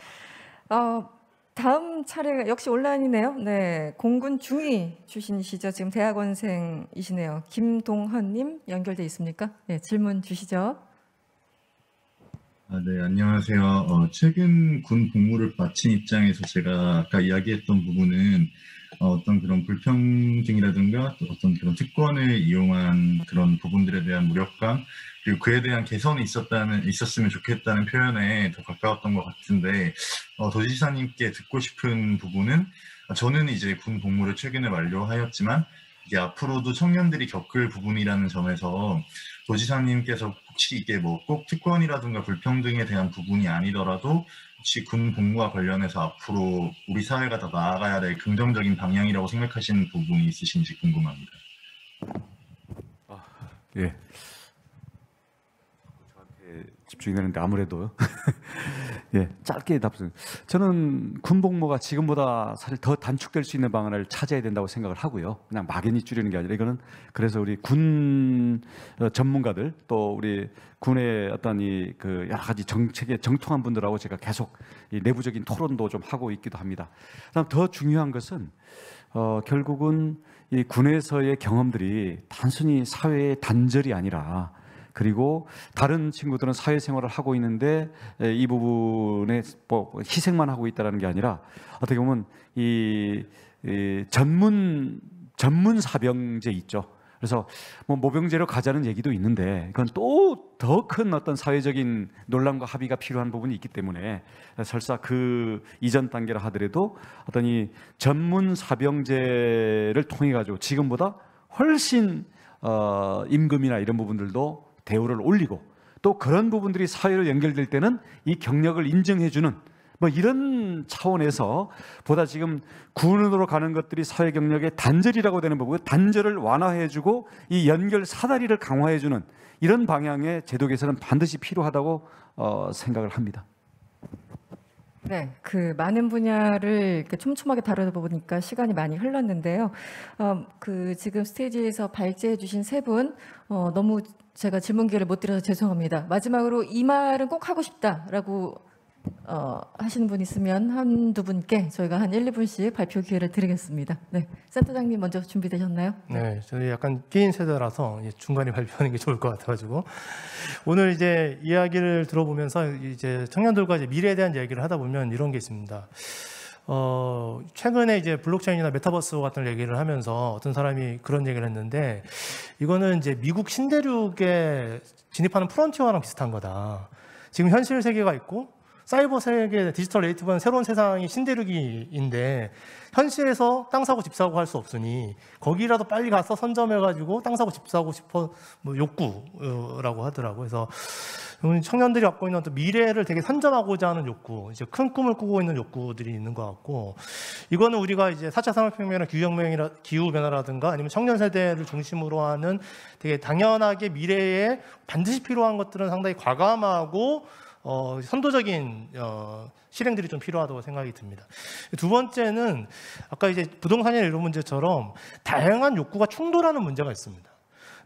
다음 차례가 역시 온라인이네요. 네. 공군 중위 출신이시죠. 지금 대학원생이시네요. 김동헌님 연결돼 있습니까? 네. 질문 주시죠. 네, 안녕하세요. 최근 군 복무를 마친 입장에서 제가 아까 이야기했던 부분은 어떤 그런 불평등이라든가 또 어떤 그런 특권을 이용한 그런 부분들에 대한 무력감, 그리고 그에 대한 개선이 있었으면 좋겠다는 표현에 더 가까웠던 것 같은데, 도지사님께 듣고 싶은 부분은, 저는 이제 군 복무를 최근에 완료하였지만 이게 앞으로도 청년들이 겪을 부분이라는 점에서 도지사님께서 혹시 이게 뭐 꼭 특권이라든가 불평등에 대한 부분이 아니더라도 혹시 군 복무와 관련해서 앞으로 우리 사회가 더 나아가야 될 긍정적인 방향이라고 생각하시는 부분이 있으신지 궁금합니다. 예. 저한테 집중이 되는데 아무래도 예, 짧게 답변. 저는 군 복무가 지금보다 사실 더 단축될 수 있는 방안을 찾아야 된다고 생각을 하고요. 그냥 막연히 줄이는 게 아니라 이거는 그래서 우리 군 전문가들 또 우리 군의 어떤 이 그 여러 가지 정책에 정통한 분들하고 제가 계속 이 내부적인 토론도 좀 하고 있기도 합니다. 그다음 더 중요한 것은 결국은 이 군에서의 경험들이 단순히 사회의 단절이 아니라 그리고 다른 친구들은 사회생활을 하고 있는데 이 부분에 뭐 희생만 하고 있다는 게 아니라 어떻게 보면 이 전문 사병제 있죠. 그래서 뭐 모병제로 가자는 얘기도 있는데 그건 또 더 큰 어떤 사회적인 논란과 합의가 필요한 부분이 있기 때문에 설사 그 이전 단계라 하더라도 어떤 이 전문 사병제를 통해 가지고 지금보다 훨씬 임금이나 이런 부분들도 대우를 올리고 또 그런 부분들이 사회로 연결될 때는 이 경력을 인정해주는 뭐 이런 차원에서 보다 지금 군으로 가는 것들이 사회 경력의 단절이라고 되는 부분, 단절을 완화해주고 이 연결 사다리를 강화해주는 이런 방향의 제도 개선은 반드시 필요하다고 생각을 합니다. 네, 그 많은 분야를 이렇게 촘촘하게 다루다 보니까 시간이 많이 흘렀는데요. 그 지금 스테이지에서 발제해 주신 세 분 너무 제가 질문 기회를 못 드려서 죄송합니다. 마지막으로 이 말은 꼭 하고 싶다라고 하시는 분 있으면 한두 분께 저희가 한 1, 2분씩 발표 기회를 드리겠습니다. 네, 센터장님 먼저 준비되셨나요? 네, 저희 약간 끼인 세대라서 중간에 발표하는 게 좋을 것 같아가지고 오늘 이제 이야기를 들어보면서 이제 청년들과 이제 미래에 대한 이야기를 하다 보면 이런 게 있습니다. 최근에 이제 블록체인이나 메타버스 같은 얘기를 하면서 어떤 사람이 그런 얘기를 했는데 이거는 이제 미국 신대륙에 진입하는 프론티어랑 비슷한 거다. 지금 현실 세계가 있고 사이버 세계, 디지털 네이티브는 새로운 세상이 신대륙인데 현실에서 땅 사고 집 사고 할 수 없으니 거기라도 빨리 가서 선점해가지고 땅 사고 집 사고 싶어 뭐 욕구라고 하더라고요. 그래서 청년들이 갖고 있는 어떤 미래를 되게 선점하고자 하는 욕구, 이제 큰 꿈을 꾸고 있는 욕구들이 있는 것 같고 이거는 우리가 이제 4차 산업혁명이나 기후변화라든가 아니면 청년 세대를 중심으로 하는 되게 당연하게 미래에 반드시 필요한 것들은 상당히 과감하고 선도적인 실행들이 좀 필요하다고 생각이 듭니다. 두 번째는 아까 이제 부동산이나 이런 문제처럼 다양한 욕구가 충돌하는 문제가 있습니다.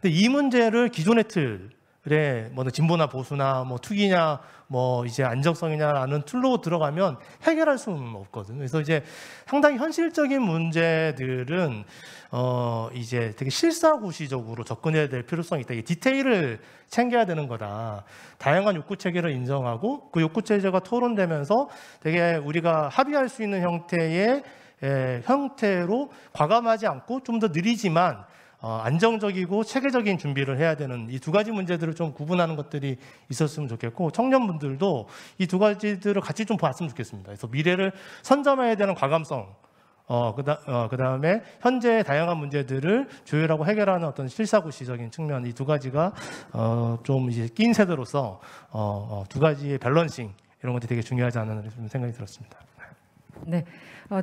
근데 이 문제를 기존의 틀에 뭐 진보나 보수나 뭐 투기냐 뭐 이제 안정성이냐라는 틀로 들어가면 해결할 수는 없거든요. 그래서 이제 상당히 현실적인 문제들은 이제 되게 실사구시적으로 접근해야 될 필요성이 있다. 이게 디테일을 챙겨야 되는 거다. 다양한 욕구 체계를 인정하고 그 욕구 체제가 토론되면서 되게 우리가 합의할 수 있는 형태로 과감하지 않고 좀 더 느리지만 안정적이고 체계적인 준비를 해야 되는 이 두 가지 문제들을 좀 구분하는 것들이 있었으면 좋겠고 청년분들도 이 두 가지들을 같이 좀 봤으면 좋겠습니다. 그래서 미래를 선점해야 되는 과감성, 그다음에 현재의 다양한 문제들을 조율하고 해결하는 어떤 실사구시적인 측면 이 두 가지가 좀 이제 끼인 세대로서 두 가지의 밸런싱 이런 것들이 되게 중요하지 않나 생각이 들었습니다. 네,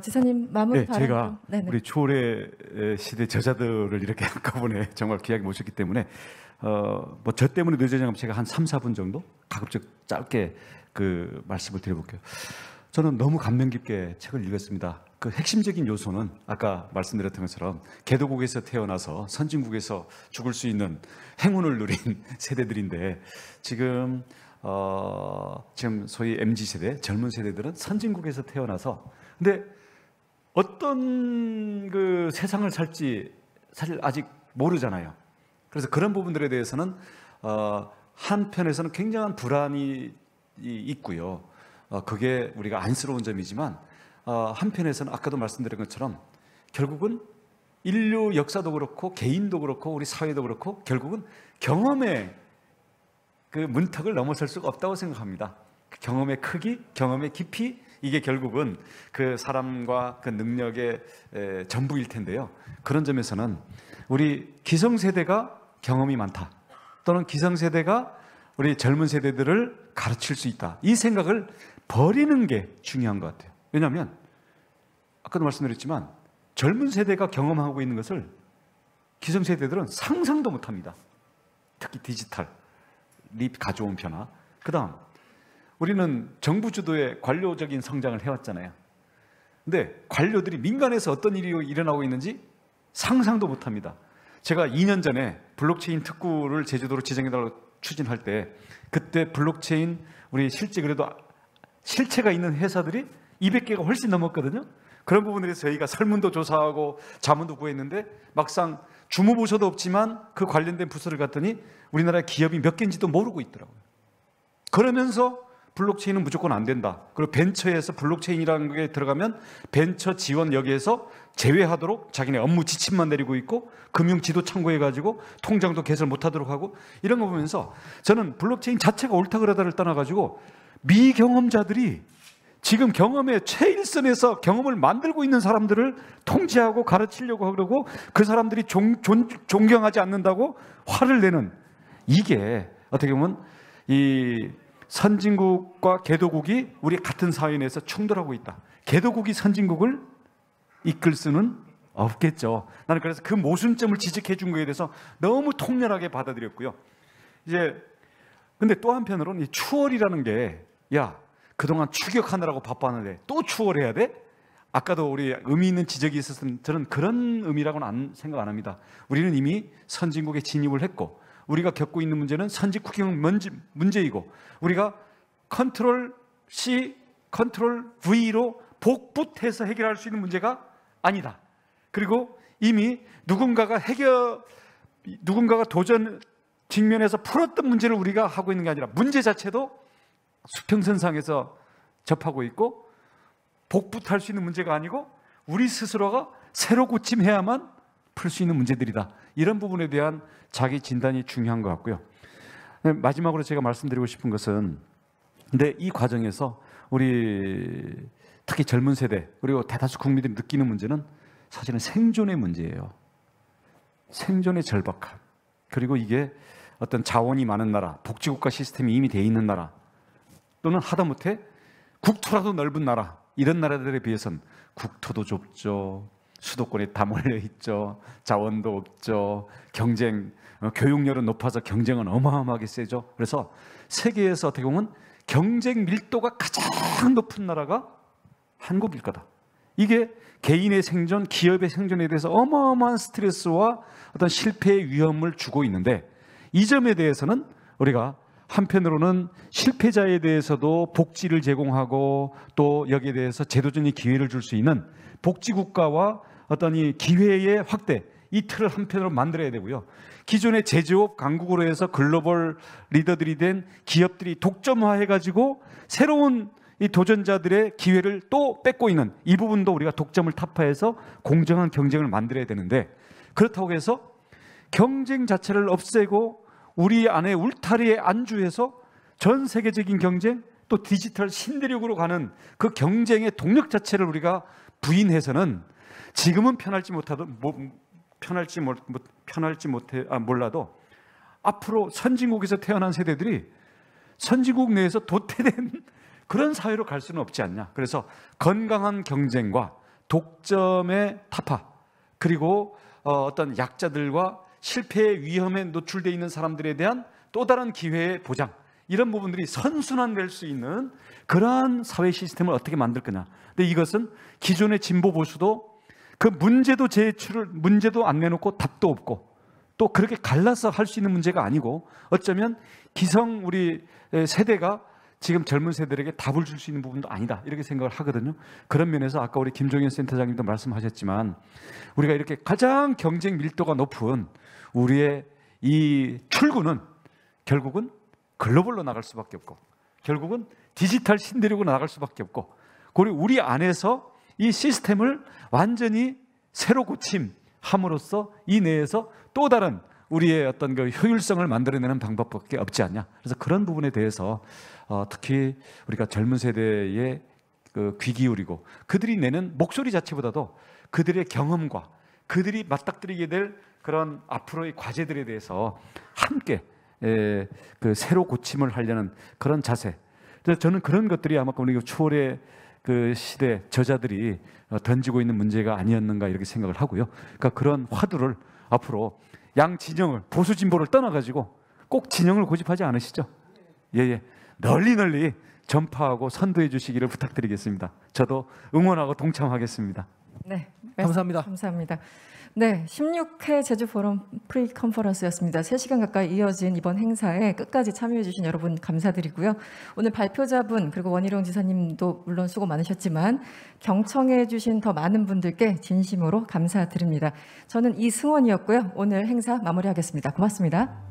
지사님 마무리 네, 발언 제가 좀. 네네. 우리 초월의 시대 저자들을 이렇게 한꺼번에 정말 귀하게 모셨기 때문에 뭐 저 때문에 늦어지면 제가 한 3, 4분 정도 가급적 짧게 그 말씀을 드려볼게요. 저는 너무 감명 깊게 책을 읽었습니다. 그 핵심적인 요소는 아까 말씀드렸던 것처럼 개도국에서 태어나서 선진국에서 죽을 수 있는 행운을 누린 세대들인데 지금 소위 MZ 세대, 젊은 세대들은 선진국에서 태어나서 근데 어떤 그 세상을 살지 사실 아직 모르잖아요. 그래서 그런 부분들에 대해서는 한편에서는 굉장한 불안이 있고요. 그게 우리가 안쓰러운 점이지만 한편에서는 아까도 말씀드린 것처럼 결국은 인류 역사도 그렇고 개인도 그렇고 우리 사회도 그렇고 결국은 경험의 그 문턱을 넘어설 수가 없다고 생각합니다. 경험의 크기, 경험의 깊이, 이게 결국은 그 사람과 그 능력의 전부일 텐데요. 그런 점에서는 우리 기성세대가 경험이 많다, 또는 기성세대가 우리 젊은 세대들을 가르칠 수 있다, 이 생각을 버리는 게 중요한 것 같아요. 왜냐하면 아까도 말씀드렸지만 젊은 세대가 경험하고 있는 것을 기성세대들은 상상도 못합니다. 특히 디지털이 가져온 변화. 그 다음, 우리는 정부 주도의 관료적인 성장을 해왔잖아요. 근데 관료들이 민간에서 어떤 일이 일어나고 있는지 상상도 못합니다. 제가 2년 전에 블록체인 특구를 제주도로 지정해달라고 추진할 때, 그때 블록체인 우리 실제 그래도 실체가 있는 회사들이 200개가 훨씬 넘었거든요. 그런 부분에서 저희가 설문도 조사하고 자문도 구했는데 막상 주무부서도 없지만 그 관련된 부서를 갔더니 우리나라 기업이 몇 개인지도 모르고 있더라고요. 그러면서 블록체인은 무조건 안 된다. 그리고 벤처에서 블록체인이라는 게 들어가면 벤처 지원 여기에서 제외하도록 자기네 업무 지침만 내리고 있고 금융 지도 참고해가지고 통장도 개설 못하도록 하고, 이런 거 보면서 저는 블록체인 자체가 옳다 그러다를 떠나가지고 미경험자들이 지금 경험의 최일선에서 경험을 만들고 있는 사람들을 통제하고 가르치려고 하고 그 사람들이 존경하지 않는다고 화를 내는, 이게 어떻게 보면 이 선진국과 개도국이 우리 같은 사회 내에서 충돌하고 있다. 개도국이 선진국을 이끌 수는 없겠죠. 나는 그래서 그 모순점을 지적해 준 거에 대해서 너무 통렬하게 받아들였고요. 이제 근데 또 한편으로는 이 추월이라는 게, 야, 그동안 추격하느라고 바빴는데 또 추월해야 돼? 아까도 우리 의미 있는 지적이 있어서 저는 그런 의미라고는 생각 안 합니다. 우리는 이미 선진국에 진입을 했고, 우리가 겪고 있는 문제는 선진국형 문제이고, 우리가 컨트롤 C, 컨트롤 V로 복붙해서 해결할 수 있는 문제가 아니다. 그리고 이미 누군가가 도전 직면해서 풀었던 문제를 우리가 하고 있는 게 아니라 문제 자체도 수평선상에서 접하고 있고 복붙할 수 있는 문제가 아니고 우리 스스로가 새로 고침해야만 풀 수 있는 문제들이다. 이런 부분에 대한 자기 진단이 중요한 것 같고요. 마지막으로 제가 말씀드리고 싶은 것은, 근데 이 과정에서 우리 특히 젊은 세대 그리고 대다수 국민들이 느끼는 문제는 사실은 생존의 문제예요. 생존의 절박함. 그리고 이게 어떤 자원이 많은 나라, 복지국가 시스템이 이미 돼 있는 나라, 또는 하다못해 국토라도 넓은 나라, 이런 나라들에 비해서는 국토도 좁죠, 수도권에 다 몰려 있죠, 자원도 없죠, 경쟁, 교육열은 높아서 경쟁은 어마어마하게 세죠. 그래서 세계에서 어떻게 보면 경쟁 밀도가 가장 높은 나라가 한국일 거다. 이게 개인의 생존, 기업의 생존에 대해서 어마어마한 스트레스와 어떤 실패의 위험을 주고 있는데, 이 점에 대해서는 우리가 한편으로는 실패자에 대해서도 복지를 제공하고 또 여기에 대해서 제도적인 기회를 줄 수 있는 복지국가와 어떤 이 기회의 확대, 이 틀을 한편으로 만들어야 되고요. 기존의 제조업 강국으로 해서 글로벌 리더들이 된 기업들이 독점화해가지고 새로운 이 도전자들의 기회를 또 뺏고 있는 이 부분도 우리가 독점을 타파해서 공정한 경쟁을 만들어야 되는데, 그렇다고 해서 경쟁 자체를 없애고 우리 안에 울타리에 안주해서 전 세계적인 경쟁, 또 디지털 신대륙으로 가는 그 경쟁의 동력 자체를 우리가 부인해서는 지금은 편할지 몰라도 앞으로 선진국에서 태어난 세대들이 선진국 내에서 도태된 그런 사회로 갈 수는 없지 않냐. 그래서 건강한 경쟁과 독점의 타파, 그리고 어떤 약자들과 실패의 위험에 노출되어 있는 사람들에 대한 또 다른 기회의 보장, 이런 부분들이 선순환될 수 있는 그러한 사회 시스템을 어떻게 만들 거냐. 근데 이것은 기존의 진보 보수도 그 문제도 안 내놓고 답도 없고 또 그렇게 갈라서 할 수 있는 문제가 아니고, 어쩌면 기성 우리 세대가 지금 젊은 세대에게 답을 줄 수 있는 부분도 아니다, 이렇게 생각을 하거든요. 그런 면에서 아까 우리 김종현 센터장님도 말씀하셨지만, 우리가 이렇게 가장 경쟁 밀도가 높은 우리의 이 출구는 결국은 글로벌로 나갈 수밖에 없고, 결국은 디지털 신대륙으로 나갈 수밖에 없고, 그리고 우리 안에서 이 시스템을 완전히 새로 고침함으로써 이 내에서 또 다른 우리의 어떤 그 효율성을 만들어내는 방법밖에 없지 않냐. 그래서 그런 부분에 대해서 특히 우리가 젊은 세대에 귀 기울이고 그들이 내는 목소리 자체보다도 그들의 경험과 그들이 맞닥뜨리게 될 그런 앞으로의 과제들에 대해서 함께 그 새로 고침을 하려는 그런 자세. 그래서 저는 그런 것들이 아마 우리 추월의 그 시대 저자들이 던지고 있는 문제가 아니었는가 이렇게 생각을 하고요. 그러니까 그런 화두를 앞으로 양 진영을 보수 진보를 떠나가지고 꼭 진영을 고집하지 않으시죠? 예. 널리 전파하고 선도해 주시기를 부탁드리겠습니다. 저도 응원하고 동참하겠습니다. 네, 감사합니다. 감사합니다. 네, 16회 제주 포럼 프리 컨퍼런스였습니다. 3시간 가까이 이어진 이번 행사에 끝까지 참여해 주신 여러분 감사드리고요. 오늘 발표자분 그리고 원희룡 지사님도 물론 수고 많으셨지만 경청해 주신 더 많은 분들께 진심으로 감사드립니다. 저는 이승원이었고요. 오늘 행사 마무리하겠습니다. 고맙습니다.